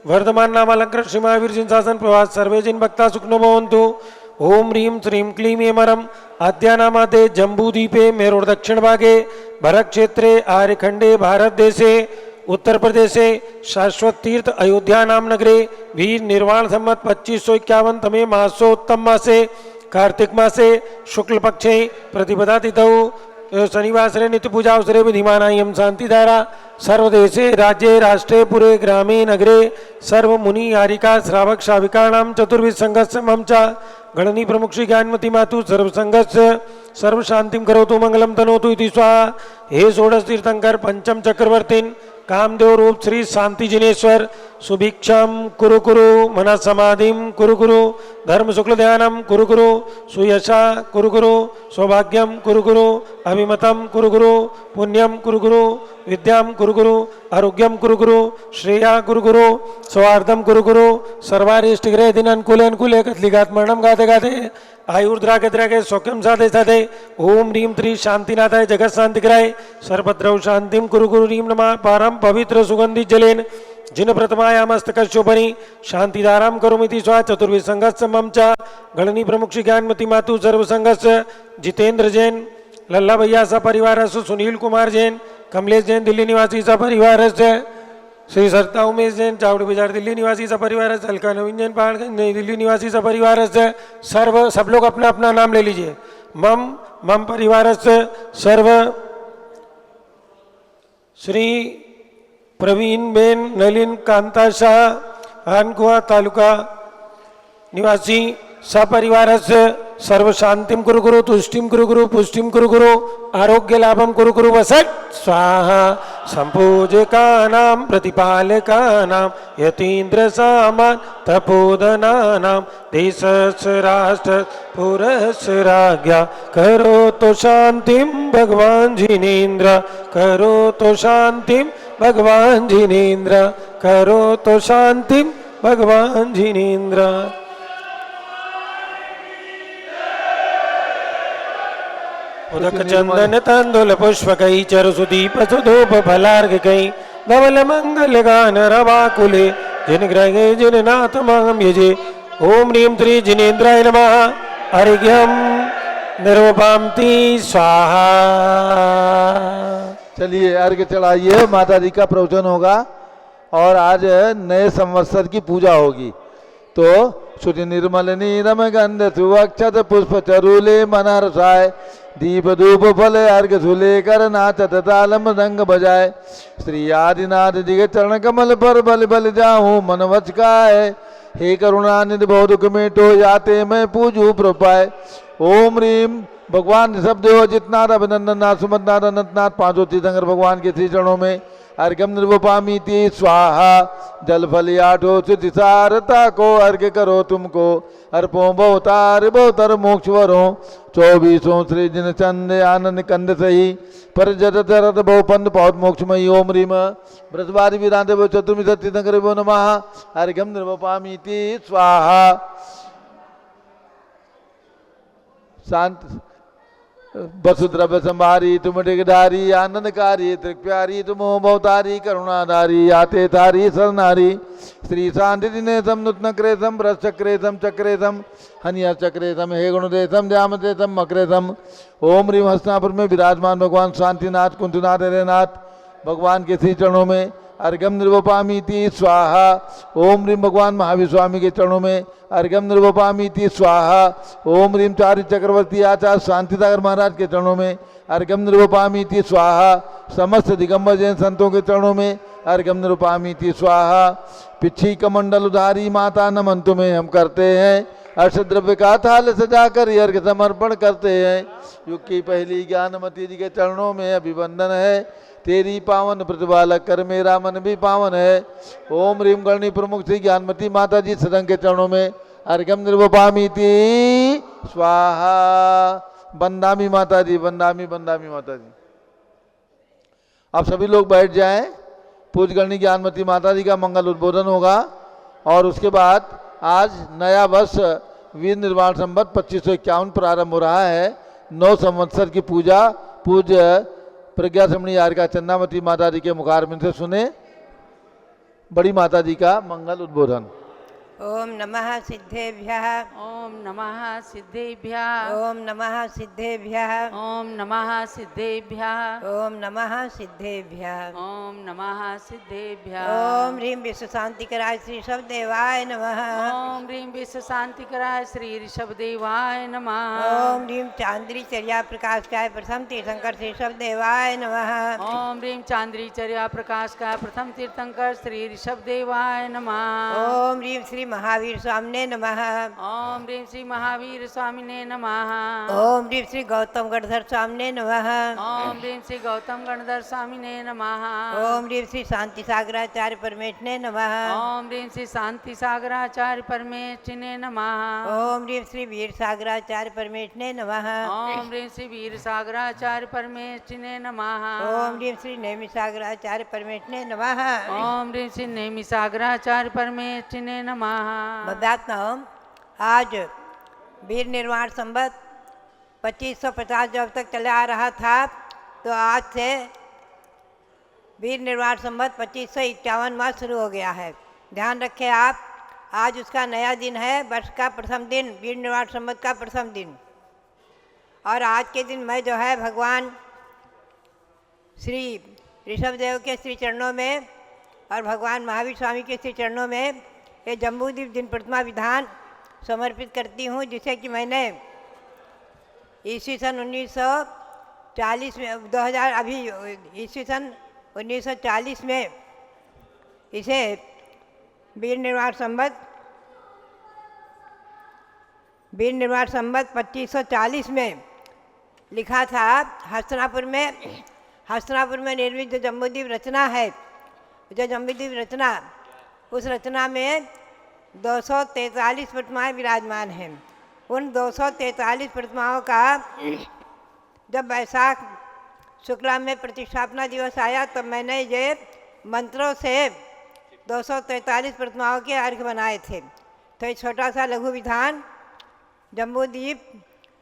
वर्धमान नामालंकृत श्री महावीर जिन शासन प्रभात सर्वे जिन भक्ता सुखनो भवन्तु। ओम ह्रीं श्रीं क्लीं एमरम आद्यानामादे जम्बूद्वीपे मेरोर दक्षिण भागे भरत क्षेत्रे आर्यखंडे भारत देशे उत्तर प्रदेशे शाश्वत तीर्थ अयोध्या नाम नगरे वीर निर्वाण संवत 2551 तमे मासोत्तम मासे कार्तिक मासे शुक्ल पक्षे प्रतिपदा तिथौ शनिवासरे नित्य पूजा अवसरे विधिमानायं शांतिधारा सर्वदेशे राज्ये राष्ट्रे पुरे ग्रामे नगरे सर्व मुनि यारिका श्रावक श्राविकाणां चतुर्विध संघस्य मम च गणनी प्रमुख श्री ज्ञानमती मातु सर्व संघस्य सर्व शांतिम करोतु मंगलम तनोतु इति स्वाहा। हे षोडश तीर्थंकर पंचम चक्रवर्तीन कामदेव रूप श्री शांति जिनेश्वर सुभिक्षम कुरु कुरु मन समाधिम कुरु कुरु धर्म शुक्ल ध्यानम कुरु कुरु सुयशा कुरु कुरु सौभाग्यम कुरु कुरु अभिमतम कुरु कुरु पुण्यम कुरु कुरु विद्याम कुरु कुरु आरोग्यम कुरु कुरु श्रेया कुरु कुरु सौहार्दम कुरु कुरु सर्वारिष्ट ग्रह दिन अनुकूले अनुकूले कथलिकात मरणम गाते गाते आयुर्द्रागे द्रागे सौख्यम साधे साधे ओम ह्रीं त्रि शांतिनाथाय जगत शांति कराय सर्वभद्रौ शांतिम कुरु कुरु ह्रीं नमः पारम पवित्र सुगंधि जलेन जिन प्रथमायामस्तकोपरि शांतिधाराम करोमिति स्वा चतुर्विध संघस्य मम च गणनी प्रमुख श्री ज्ञानमती मातु सर्व संघस्य जितेंद्र जैन लल्ला भैया सपरिवार सुनील कुमार जैन, कमलेश जैन दिल्ली निवासी सपरिवार श्री सरता उमेश जैन चावड़ी बाजार दिल्ली निवासी सपरिवार अलका नवीन जैन पहाड़गंज नई दिल्ली निवासी सपरिवार सर्व सब लोग अपना अपना नाम ले लीजिए। मम परिवार सर्व श्री प्रवीण बेन नलिन कांता शाह हानकुआ तालुका निवासी सपरिवार सर्व शांतिम कुरु गुरु तुष्टिम कुरु गुरु पुष्टिम कुरु गुरु आरोग्य लाभम कुरु गुरु वसट स्वाहा संपूजकानां प्रतिपालकानां यतीन्द्र सामान तपोधनानां देशस्य राष्ट्र पुरस्य राज्ञा करो तो शांतिम भगवान जिनेन्द्र करो तो शांतिम भगवान जिनेन्द्र करो तो शांतिम भगवान जिनेन्द्र। उदक चंदन तांदूल पुष्प कई चरु सुदीप सुधूप फलार्घ कई धवल मंगल गान रवाकुले जिन ग्रहे जिन नाथ माम यजे ओम ह्रीं श्री जिनेन्द्राय नमः अर्घ्यम निरूपांति स्वाहा। चलिए अर्घ्य चढ़ाइए, माता जी का प्रवचन होगा और आज नए संवत्सर की पूजा होगी। तो शुचि निर्मल नीरम गंध सुअक्षत पुष्प चरूले मनहर्षाय दीप धूप फल अर्घ झूले कर नाचत तालम रंग बजाए श्री आदिनाथ जी के चरण कमल पर बल बल जाऊं मन वचकाए हे करुणानिधि बहु दुख मेटो याते मैं पूजू प्रपाय ओम ह्रीं भगवान ऋषभदेव जितनाथ अभिनंदन नाथ सुमत नाथ अनंतनाथ पांचों तीर्थंकर भगवान के श्री चरणों में अर्घ्यम निर्वपामीति स्वाहा। जल फल आठो सिद्धिसारता को अर्घ्य करो तुमको अर्पो बहुतार बहुतर मोक्ष वरो 24 श्री जिन चंद आनंद कंद सही पर जरत रत बहुपंद बहुत मोक्षमयी ओम ह्रीं व्रतवादी विरांते वो चतुर्मी सत्यंकर वो नमः अर्घ्यम निर्वपामीति स्वाहा। शांत वसुद्रव्य संभारी तुम डिगधारी आनंदकारी त्रिप्यारी तुम बहुतारी करुणाधारी आते थारी सरनारी श्री शांति दिनेशम नूतन क्रेशम ब्रश्चक्रेशम चक्रेशम हनिया चक्रेशम हे गुणदेशम ध्यामदेशम मक्रेशम ओम ह्रीं हस्तापुर में विराजमान भगवान शांतिनाथ कुंतनाथ हरेनाथ भगवान के श्री चरणों में अर्घ्यम निर्वपामीति स्वाहा। ओम ह्रीं भगवान महावीर स्वामी के चरणों में अर्घ्यम निर्वपामीति स्वाहा। ओम ह्रीं चारि चक्रवर्ती आचार्य शांतिसागर महाराज के चरणों में अर्घ्यम निर्वपामीति स्वाहा। समस्त दिगंबर जैन संतों के चरणों में अर्घ्यम निर्वपामीति स्वाहा। पिछी कमंडल उधारी माता नमन तुम्हें हम करते हैं अष्टद्रव्य का थाल सजाकर अर्घ्य समर्पण करते हैं। युग की पहली ज्ञानमती जी के चरणों में अभिवंदन है तेरी पावन प्रतिपालक कर मेरा मन भी पावन है। ओम ह्रीं गणनी प्रमुख श्री ज्ञानमती माता जी सदन के चरणों में अर्घ्यम निर्वपामीति स्वाहा। बंदामी माता जी बंदामी बंदामी माता जी। आप सभी लोग बैठ जाएं। पूज्य गणनी ज्ञानमती माता जी का मंगल उद्बोधन होगा और उसके बाद आज नया वर्ष वीर निर्वाण संवत 2551 प्रारंभ हो रहा है। 9 संवत्सर की पूजा पूज्य प्रज्ञा श्रमणी यारिका चंदामती माता जी के मुखारबिंद से सुने बड़ी माता जी का मंगल उद्बोधन। ओम नमः सिद्धेभ्यः ओम नमः सिद्धेभ्यः ओम नमः सिद्धेभ्यः ओम नमः सिद्धेभ्यः ओम नमः सिद्धेभ्यः ओम नमः सिद्धेभ्यः ओम ह्रीं विश्व शांतिकराय श्री ऋषभदेवाय नमः ओम ह्रीं विश्व शांतिकराय श्री ऋषभदेवाय नमः ओम ह्रीं चांद्री चर्या प्रकाशकाय प्रथम तीर्थंकर श्री ऋषभदेवाय नमः ओम ह्रीं चांद्री चर्या प्रकाश का प्रथम तीर्थंकर श्री ऋषभदेवाय नमः ओम ह्रीं श्री महावीर स्वामिने नमः ओम ह्रीं श्री महावीर स्वामिने नमः ओम ह्रीं श्री गौतम गणधर स्वामिने नमः ओम ह्रीं श्री गौतम गणधर स्वामिने नमः ओम ह्रीं श्री शांति सागराचार्य परमेश्वरने नमः ओम ह्रीं श्री शांति सागराचार्य परमेश्वरने नमः ओम ह्रीं श्री वीर सागराचार्य परमेश्वरने नमः ओम ह्रीं श्री वीर सागराचार्य परमेश्वरने नमः ओम ह्रीं श्री नेमि सागराचार्य परमेश्वरने नमः ओम ह्रीं श्री नेमि सागराचार्य परमेश्वरने नमः। बदात्म आज वीर निर्वाण संवत 2550 जब तक चला आ रहा था तो आज से वीर निर्वाण संवत 2551वां शुरू हो गया है। ध्यान रखें आप, आज उसका नया दिन है, वर्ष का प्रथम दिन, वीर निर्वाण संवत का प्रथम दिन। और आज के दिन मैं जो है भगवान श्री ऋषभदेव के श्री चरणों में और भगवान महावीर स्वामी के श्री चरणों में ये जम्बूद्वीप दिन प्रतिमा विधान समर्पित करती हूँ, जिसे कि मैंने ईस्वी सन 1940 में 2000 अभी ईस्वी सन 1940 में इसे वीर निर्वाण संवत 2540 में लिखा था। हस्तिनापुर में निर्मित जो जम्बूद्वीप रचना है, जो जम्बूद्वीप रचना, उस रचना में 243 प्रतिमाएँ विराजमान हैं। उन 243 प्रतिमाओं का जब वैशाख शुक्ला में प्रतिष्ठापना दिवस आया तब मैंने ये मंत्रों से 243 प्रतिमाओं के अर्घ बनाए थे। तो ये छोटा सा लघु विधान जम्बूद्वीप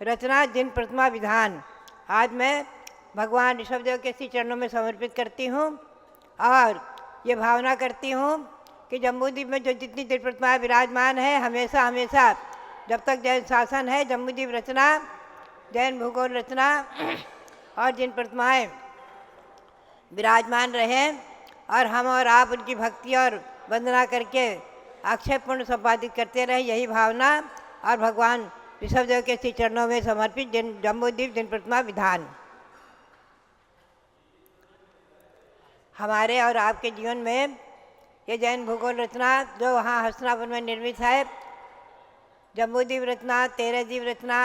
रचना जिन प्रतिमा विधान आज मैं भगवान ऋषभदेव के श्री चरणों में समर्पित करती हूँ और ये भावना करती हूँ कि जम्बूद्वीप में जो जितनी दिन प्रतिमाएँ विराजमान है, हमेशा हमेशा जब तक जैन शासन है, जम्बूद्वीप रचना, जैन भूगोल रचना और जिन प्रतिमाएँ विराजमान रहें और हम और आप उनकी भक्ति और वंदना करके अक्षय पुण्य संपादित करते रहे, यही भावना और भगवान ऋषभदेव के श्री चरणों में समर्पित जम्बूद्वीप दिन प्रतिमा विधान हमारे और आपके जीवन में ये जैन भूगोल रचना जो वहाँ हस्तिनापुर में निर्मित है, जम्बूद्वीप रचना, 13 द्वीप रचना,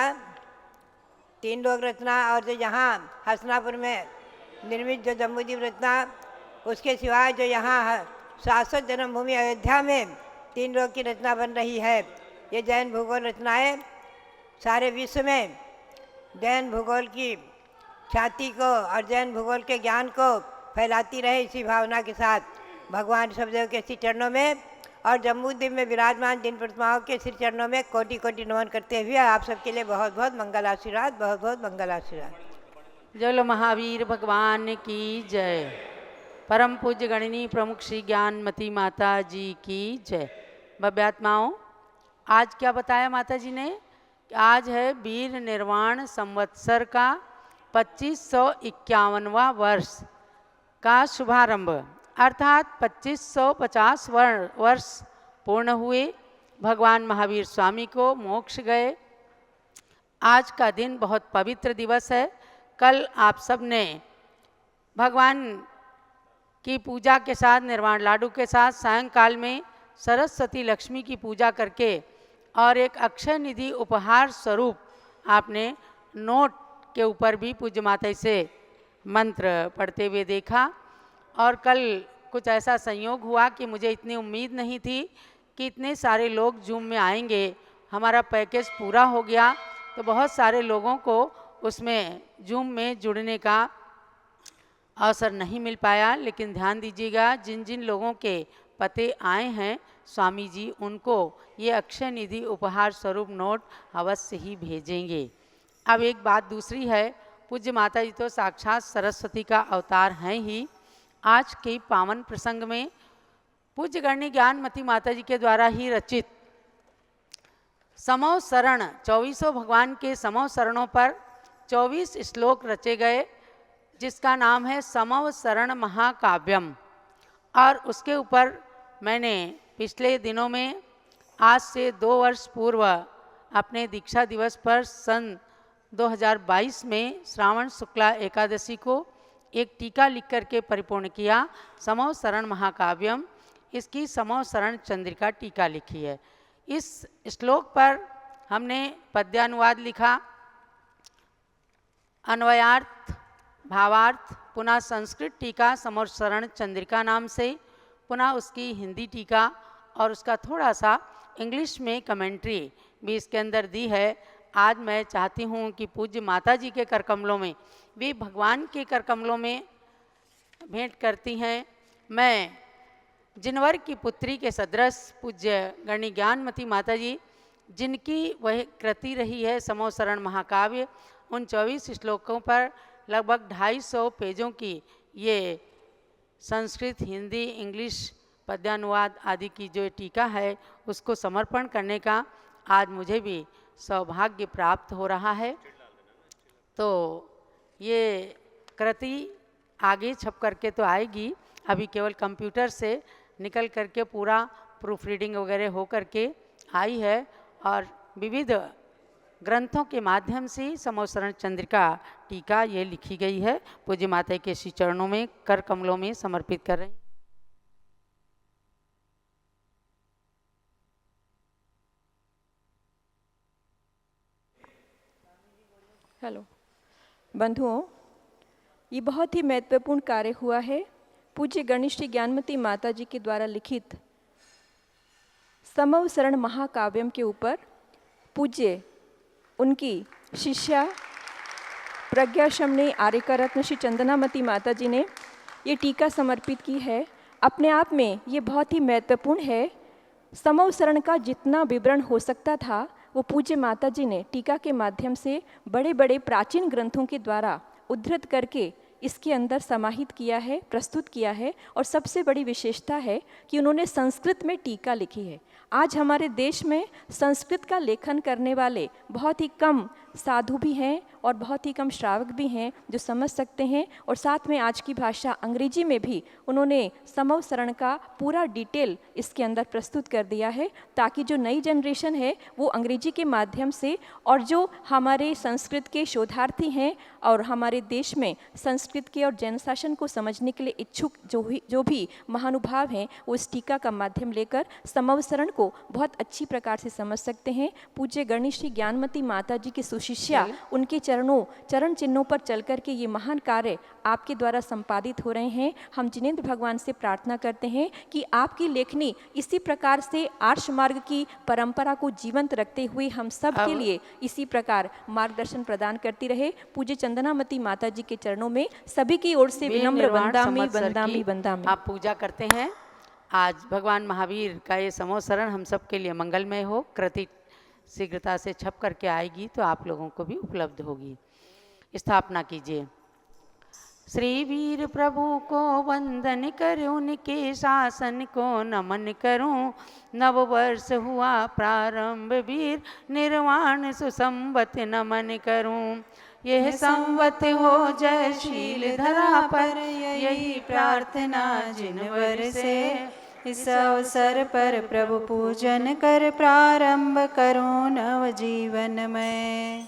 3 लोक रचना और जो यहाँ हस्तिनापुर में निर्मित जो जम्बूद्वीप रचना, उसके सिवाय जो यहाँ शाश्वत जन्मभूमि अयोध्या में 3 लोक की रचना बन रही है, ये जैन भूगोल रचनाएं सारे विश्व में जैन भूगोल की ख्याति को और जैन भूगोल के ज्ञान को फैलाती रहे, इसी भावना के साथ भगवान ऋषभदेव के श्री चरणों में और जम्बूद्वीप में विराजमान जिन प्रतिमाओं के श्री चरणों में कोटि कोटि नमन करते हुए आप सबके लिए बहुत बहुत मंगल आशीर्वाद, बहुत बहुत मंगल आशीर्वाद। जय महावीर भगवान की जय। परम पूज्य गणिनी प्रमुख श्री ज्ञानमती माता जी की जय। भव्यात्माओं, आज क्या बताया माता जी ने? आज है वीर निर्वाण संवत्सर का 2551वां वर्ष का शुभारंभ, अर्थात 2550 वर्ष पूर्ण हुए। भगवान महावीर स्वामी को मोक्ष गए। आज का दिन बहुत पवित्र दिवस है। कल आप सब ने भगवान की पूजा के साथ, निर्वाण लाडू के साथ सायंकाल में सरस्वती लक्ष्मी की पूजा करके और एक अक्षय निधि उपहार स्वरूप आपने नोट के ऊपर भी पूज्य माता से मंत्र पढ़ते हुए देखा। और कल कुछ ऐसा संयोग हुआ कि मुझे इतनी उम्मीद नहीं थी कि इतने सारे लोग जूम में आएंगे। हमारा पैकेज पूरा हो गया तो बहुत सारे लोगों को उसमें जूम में जुड़ने का अवसर नहीं मिल पाया। लेकिन ध्यान दीजिएगा, जिन जिन लोगों के पते आए हैं स्वामी जी उनको ये अक्षय निधि उपहार स्वरूप नोट अवश्य ही भेजेंगे। अब एक बात दूसरी है, पूज्य माता जी तो साक्षात सरस्वती का अवतार हैं ही। आज के पावन प्रसंग में पूज्य गणनी ज्ञानमती माता जी के द्वारा ही रचित समो शरण 24 भगवान के समो शरणों पर 24 श्लोक रचे गए, जिसका नाम है समो शरण महाकाव्यम। और उसके ऊपर मैंने पिछले दिनों में आज से 2 वर्ष पूर्व अपने दीक्षा दिवस पर सन 2022 में श्रावण शुक्ला एकादशी को एक टीका लिख करके परिपूर्ण किया, समो शरण महाकाव्यम। इसकी समो शरण चंद्रिका टीका लिखी है। इस श्लोक पर हमने पद्यानुवाद लिखा, अन्वयार्थ, भावार्थ, पुनः संस्कृत टीका समो शरण चंद्रिका नाम से, पुनः उसकी हिंदी टीका और उसका थोड़ा सा इंग्लिश में कमेंट्री भी इसके अंदर दी है। आज मैं चाहती हूँ कि पूज्य माता जी के करकमलों में, वे भगवान के करकमलों में भेंट करती हैं। मैं जिनवर की पुत्री के सदृश पूज्य गणनी ज्ञानमती माता जी, जिनकी वह कृति रही है समो शरण महाकाव्य, उन 24 श्लोकों पर लगभग 250 पेजों की ये संस्कृत, हिंदी, इंग्लिश पद्यानुवाद आदि की जो टीका है उसको समर्पण करने का आज मुझे भी सौभाग्य प्राप्त हो रहा है। तो ये कृति आगे छप करके तो आएगी, अभी केवल कंप्यूटर से निकल करके पूरा प्रूफ रीडिंग वगैरह हो करके आई है और विविध ग्रंथों के माध्यम से समोसरण चंद्रिका टीका ये लिखी गई है। पूज्य माता के श्री चरणों में कर कमलों में समर्पित कर रही हैं। हेलो बंधुओं, ये बहुत ही महत्वपूर्ण कार्य हुआ है। पूज्य गणेश श्री ज्ञानमती माता जी के द्वारा लिखित समवसरण महाकाव्यम के ऊपर पूज्य उनकी शिष्या प्रज्ञाशमनी आर्यका रत्न श्री चंदनामती माता जी ने ये टीका समर्पित की है। अपने आप में ये बहुत ही महत्वपूर्ण है। समवसरण का जितना विवरण हो सकता था वो पूज्य माता जी ने टीका के माध्यम से बड़े बड़े प्राचीन ग्रंथों के द्वारा उद्धृत करके इसके अंदर समाहित किया है, प्रस्तुत किया है। और सबसे बड़ी विशेषता है कि उन्होंने संस्कृत में टीका लिखी है। आज हमारे देश में संस्कृत का लेखन करने वाले बहुत ही कम साधु भी हैं और बहुत ही कम श्रावक भी हैं जो समझ सकते हैं। और साथ में आज की भाषा अंग्रेजी में भी उन्होंने समवसरण का पूरा डिटेल इसके अंदर प्रस्तुत कर दिया है, ताकि जो नई जनरेशन है वो अंग्रेजी के माध्यम से, और जो हमारे संस्कृत के शोधार्थी हैं और हमारे देश में संस्कृत के और जैन शासन को समझने के लिए इच्छुक जो भी महानुभाव हैं, वो इस टीका का माध्यम लेकर समवसरण को बहुत अच्छी प्रकार से समझ सकते हैं। पूज्य गणेश श्री ज्ञानमती माता जी की सुशिष्या उनके चरण चिन्हों पर चल कर के ये महान कार्य आपके द्वारा संपादित हो रहे हैं। हम जिनेंद्र भगवान से प्रार्थना करते हैं कि आपकी लेखनी इसी प्रकार से आर्ष मार्ग की परंपरा को जीवंत रखते हुए हम सब के लिए इसी प्रकार मार्गदर्शन प्रदान करती रहे। पूज्य चंदनामती माता जी के चरणों में सभी की ओर से विनम्र वंदामी वंदामी वंदामी। आप पूजा करते हैं। आज भगवान महावीर का ये समवसरण हम सब के लिए मंगलमय हो। कृति शीघ्रता से छप करके आएगी तो आप लोगों को भी उपलब्ध होगी। स्थापना कीजिए। श्री वीर प्रभु को वंदन करूं, उनके शासन को नमन करूं। नव वर्ष हुआ प्रारंभ, वीर निर्वाण सुसंवत नमन करूं। यह संवत हो जयशील धरा पर, यही प्रार्थना जिनवर से। इस अवसर पर प्रभु पूजन कर प्रारंभ करो नव जीवन में।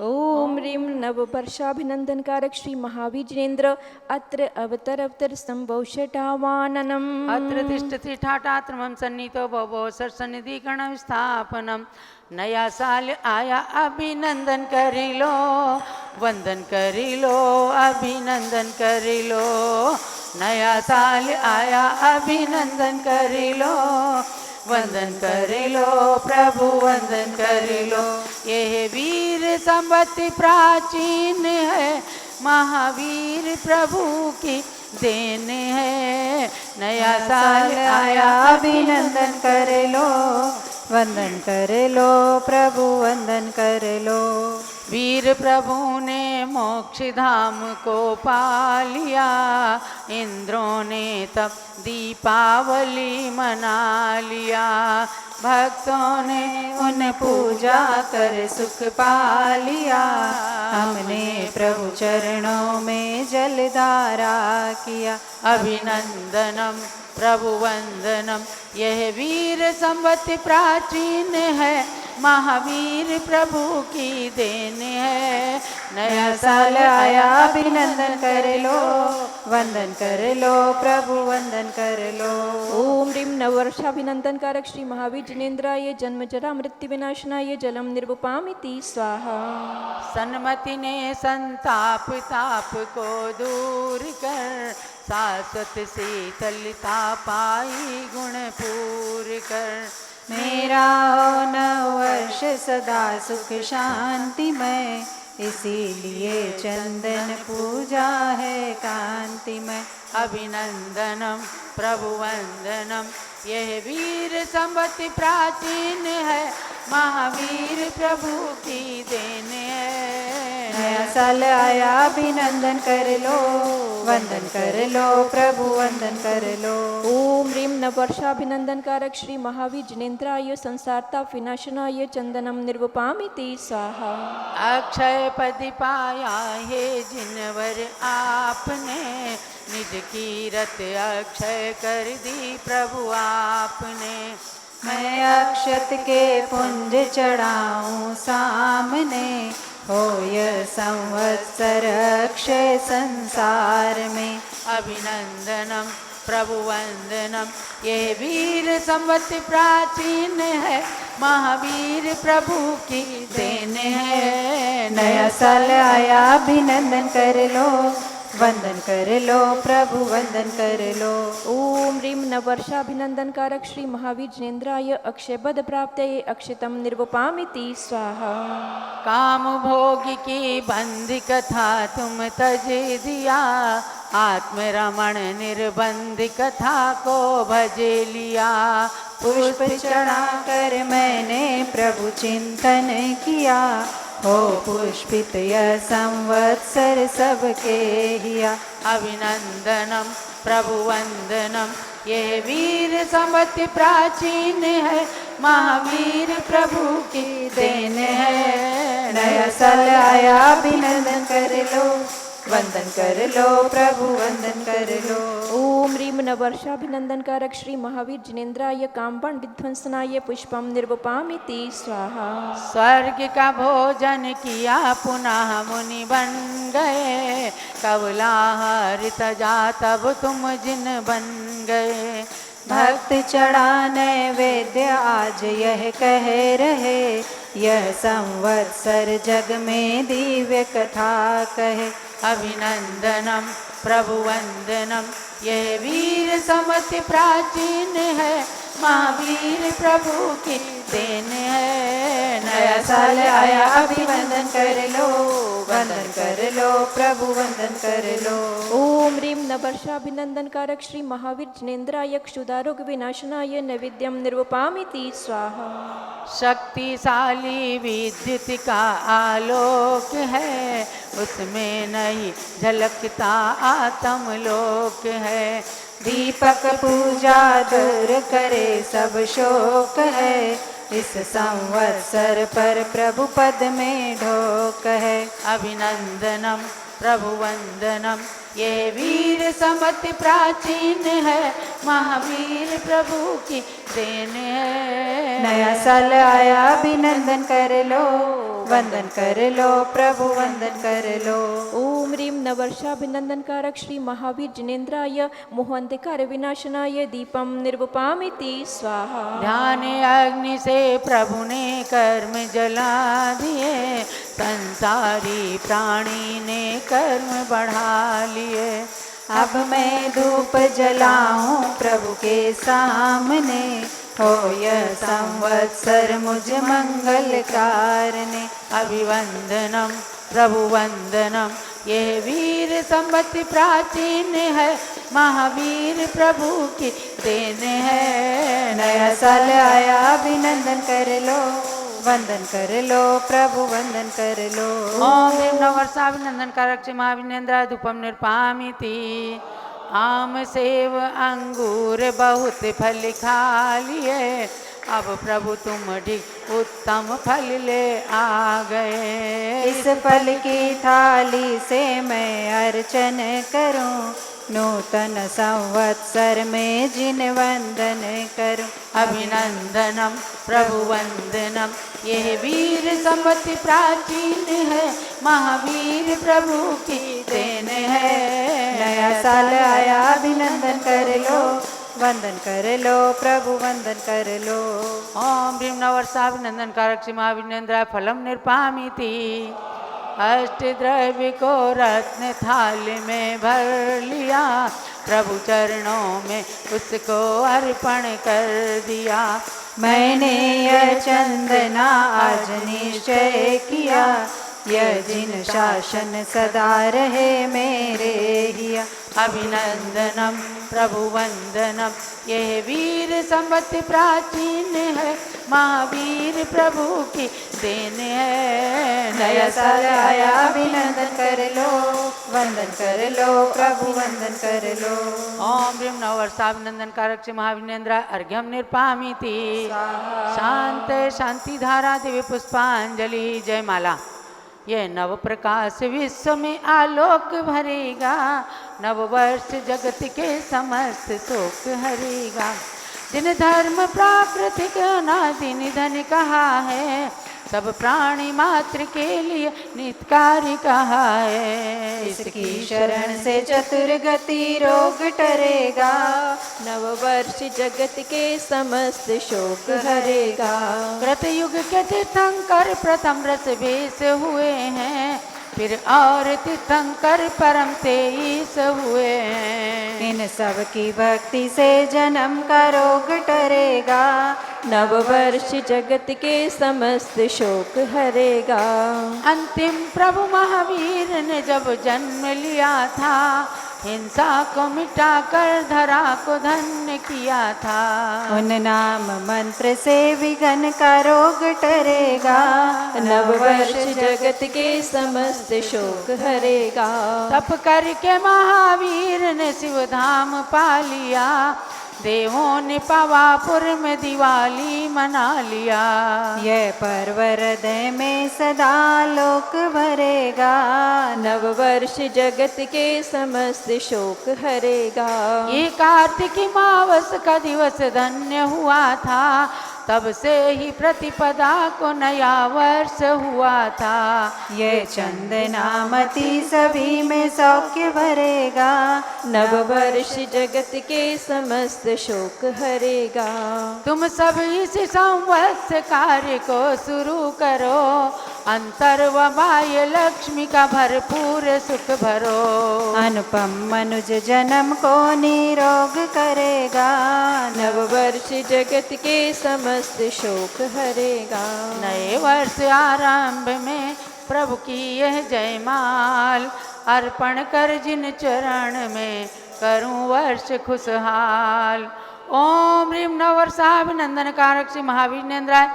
ओम ह्रीं नव वर्षाभिनंदन कारक श्री महावीर जिनेन्द्र अत्र अवतर संभौषटावाननम। अत्र तिष्ठति ठाठात्रमं सन्नितो भवो सरसनिधि गण स्थापनम। नया साल आया अभिनंदन करी लो, वंदन करी लो, अभिनंदन करी लो। नया साल आया अभिनंदन करी लो, वंदन करी लो, प्रभु वंदन करी लो। यह वीर संवत्ति प्राचीन है, महावीर प्रभु की देन है। नया साल आया अभिनंदन कर लो, वंदन कर लो, प्रभु वंदन कर लो। वीर प्रभु ने मोक्ष धाम को पा लिया, इंद्रों ने तब दीपावली मना लिया। भक्तों ने उन पूजा कर सुख पा लिया, हमने प्रभु चरणों में जलधारा किया। अभिनंदनम प्रभु वंदनम। यह वीर संवत्ति प्राचीन है, महावीर प्रभु की देन है। नया साल आया अभिनंदन कर लो, वंदन कर लो, प्रभु वंदन कर लो। ओम ह्रीं नववर्षाभिनंदन कारक श्री महावीर जिनेन्द्राय जन्म जरा मृत्यु विनाशनाय जलम निर्वपामिति स्वाहा। सन्मति ने संताप ताप को दूर कर, शाश्वत शीतलता पाई गुण पूर कर। मेरा हो नव वर्ष सदा सुख शांतिमय, इसीलिए चंदन पूजा है कांतिमय। अभिनंदनम प्रभु वंदनम। यह वीर संवत्ति प्राचीन है, महावीर प्रभु की देन है। नया साल आया अभिनंदन कर लो, वंदन कर लो प्रभु वंदन कर लो। ओम ह्रीं नववर्षाभिनंदन कारक श्री महावीर जिनेन्द्राय संसारताप विनाशनाय चंदनम निर्वपामिति स्वाहा। अक्षय पद पाया है जिनवर आपने, निज कीरत अक्षय कर दी प्रभु आपने। मैं अक्षत के पुंज चढ़ाऊं सामने, हो यह संवत्सर अक्षय संसार में। अभिनंदनम प्रभु वंदनम, ये वीर संवत प्राचीन है, महावीर प्रभु की देन है। नया साल आया अभिनंदन कर लो, वंदन कर लो प्रभु वंदन कर लो। ओम ह्रीं नववर्षाभिनंदन कारक श्री महावीर जिनेन्द्राय अक्षय पद प्राप्तये अक्षतम निर्वपामिति स्वाहा। काम भोग की बंद कथा तुम तज दिया, आत्म रमण निर्बंध कथा को भज लिया। पुष्प चढ़ा कर मैंने प्रभु चिंतन किया, हो पुष्पित यह संवत्सर सबके हिया। अभिनंदनम प्रभु वंदनम, ये वीर संवत प्राचीन है, महावीर प्रभु की देन है। नया साल आया अभिनंदन कर लो, वंदन कर लो प्रभु वंदन कर लो। ओम ह्रीं नववर्षाभिनंदन कारक श्री महावीर जिनेन्द्राय कामबाण विध्वंसनाय पुष्पम निर्वपामिति स्वाहा। स्वर्ग का भोजन किया पुनः मुनि बन गए, कवलाहरित जा तब तुम जिन बन गए। भक्त चढ़ा नैवेद्य आज यह कह रहे, यह संवत्सर जग में दिव्य कथा कहे। अभिनंदनम प्रभु वंदनम, ये वीर समत प्राचीन है, महावीर प्रभु की देन है। नया साल आया अभिवंदन कर लो, वंदन कर लो प्रभु वंदन कर लो। ओम ह्रीं नववर्षाभिनंदन कारक श्री महावीर जिनेन्द्राय क्षुदारोग विनाशनाय नैवेद्यम निर्वपामिति स्वाहा। शक्तिशाली विद्युत का आलोक है, उसमें नहीं झलकता आत्म लोक है। दीपक पूजा दूर करे सब शोक है, इस संवत्सर पर प्रभु पद में ढोक है। अभिनंदनम प्रभु वंदनम, ये वीर समत प्राचीन है, महावीर प्रभु की देन है। नया साल आया अभिनंदन कर लो, वंदन कर लो प्रभु वंदन कर लो। ओम ह्रीं नववर्षाभिनंदन कारक श्री महावीर जिनेन्द्राय मोहांधकार विनाशनाय दीपम निर्वपामिति स्वाहा। ध्यान अग्नि से प्रभु ने कर्म जला दिए, संसारी प्राणी ने कर्म बढ़ा लिए। अब मैं धूप जलाऊं प्रभु के सामने, हो यह संवत्सर मुझ मंगल कारने। अभिवंदनम प्रभु वंदनम, ये वीर संवत प्राचीन है, महावीर प्रभु की देन है। नया साल आया अभिनंदन कर लो, वंदन कर लो प्रभु वंदन कर लो। ओम ह्रीं नववर्षाभिनंदन कारक महाविनेन्द्राय धूपम निर्पामिति। आम सेव अंगूर बहुत फल खा लिए, अब प्रभु तुम ठीक उत्तम फल ले आ गए। इस फल की थाली से मैं अर्चन करूं, नूतन संवत्सर में जिन वंदन करूं। अभिनंदनम प्रभु वंदनम, ये वीर संवत प्राचीन है, महावीर प्रभु की देन है। नया साल आया अभिनंदन कर लो, वंदन कर लो प्रभु वंदन कर लो। ओम ह्रीं नववर्षाभिनंदन कारक महाविनेन्द्राय फलम निर्पामिति। अष्ट द्रव्य को रत्न थाल में भर लिया, प्रभु चरणों में उसको अर्पण कर दिया। मैंने यह चंदना आज निश्चय किया, यह जिन शासन सदा रहे मेरे हिया। अभिनंदनम प्रभु वंदनम। यह वीर संवत प्राचीन है, महावीर प्रभु की देन है। नया साल आया अभिनंदन कर लो, वंदन कर लो प्रभु वंदन कर लो। ओम ह्रीं नववर्षाभिनंदन कारक से महाविनेन्द्र अर्घ्यम निर्पामिति। शांत शांति धारा दिव्य पुष्पांजलि। जय माला। ये नव प्रकाश विश्व में आलोक भरेगा, नव वर्ष जगत के समस्त शोक हरेगा। दिन धर्म प्राकृतिक अनादि निधन कहा है, सब प्राणी मात्र के लिए नित्य कहा है। इसकी शरण से चतुर गति रोग टरेगा, नववर्ष जगत के समस्त शोक हरेगा। कृतयुग के तीर्थंकर प्रथम रस बेस हुए हैं, फिर और तीर्थंकर परम तेईस हुए हैं। इन सब की भक्ति से जन्म का रोग टरेगा, नववर्ष जगत के समस्त शोक हरेगा। अंतिम प्रभु महावीर ने जब जन्म लिया था, हिंसा को मिटाकर धरा को धन्य किया था। उन नाम मंत्र से विघ्न का रोग टरेगा, नववर्ष जगत के समस्त शोक हरेगा। तप करके महावीर ने शिव धाम पा लिया, देवों ने पावापुर में दिवाली मना लिया। यह पर्व हृदय में सदा लोक भरेगा, नववर्ष जगत के समस्त शोक हरेगा। ये कार्तिकी मावस का दिवस धन्य हुआ था, तब से ही प्रतिपदा को नया वर्ष हुआ था। ये चंदनामती सभी में सौख्य भरेगा, नववर्ष जगत के समस्त शोक हरेगा। तुम सब इस संवत्स कार्य को शुरू करो, अंतर व बाह्य लक्ष्मी का भरपूर सुख भरो। अनुपम मनुज जन्म को निरोग करेगा, नववर्ष जगत के समस्त शोक हरेगा। नए वर्ष आरंभ में प्रभु की यह जयमाल, अर्पण कर जिन चरण में करूं वर्ष खुशहाल। ओम ह्रीं नववर्षाभिनंदन कारक श्री महाविनेन्द्राय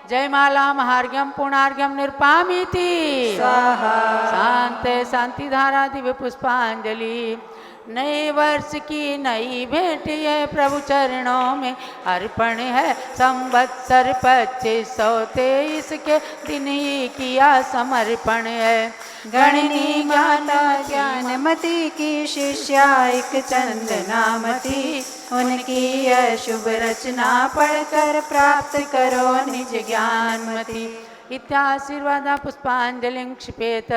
जयमाला महार्घ्यम पूर्णार्घ्यम निर्पामिति। शांत शांति धारा दिव्य पुष्पांजलि। नए वर्ष की नई भेंट ये प्रभु चरणों में अर्पण है, संवत्सर 2523 के दिन ही किया समर्पण है। गणनी माता ज्ञानमती की शिष्या एक चंदनामती, उनकी यह शुभ रचना पढ़कर प्राप्त करो निज ज्ञानमती। इत्याशीर्वादा पुष्पांजलि क्षिपेत।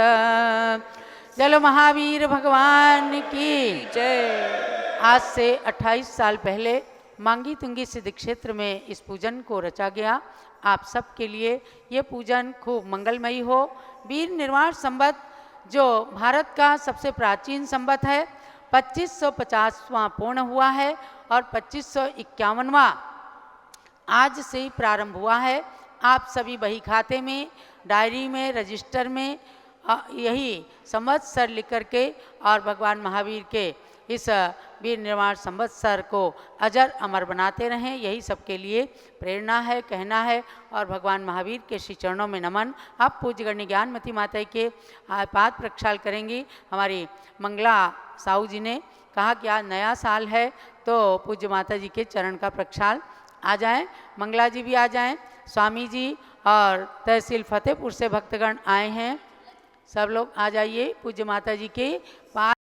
चलो महावीर भगवान की जय। आज से 28 साल पहले मांगी तुंगी सिद्ध क्षेत्र में इस पूजन को रचा गया। आप सब के लिए ये पूजन खूब मंगलमयी हो। वीर निर्वाण संवत जो भारत का सबसे प्राचीन संवत है, 2550वां पूर्ण हुआ है और 2551वां आज से ही प्रारंभ हुआ है। आप सभी बही खाते में, डायरी में, रजिस्टर में यही संवत्सर लिख करके और भगवान महावीर के इस वीर निर्वाण संवत्सर को अजर अमर बनाते रहें, यही सबके लिए प्रेरणा है, कहना है। और भगवान महावीर के श्री चरणों में नमन। अब पूज्य गण्य ज्ञानमती माता के पाद प्रक्षाल करेंगी। हमारी मंगला साहू जी ने कहा कि आज नया साल है तो पूज्य माता जी के चरण का प्रक्षाल आ जाएं। मंगला जी भी आ जाएं, स्वामी जी और तहसील फतेहपुर से भक्तगण आए हैं, सब लोग आ जाइए पूज्य माता जी के पास।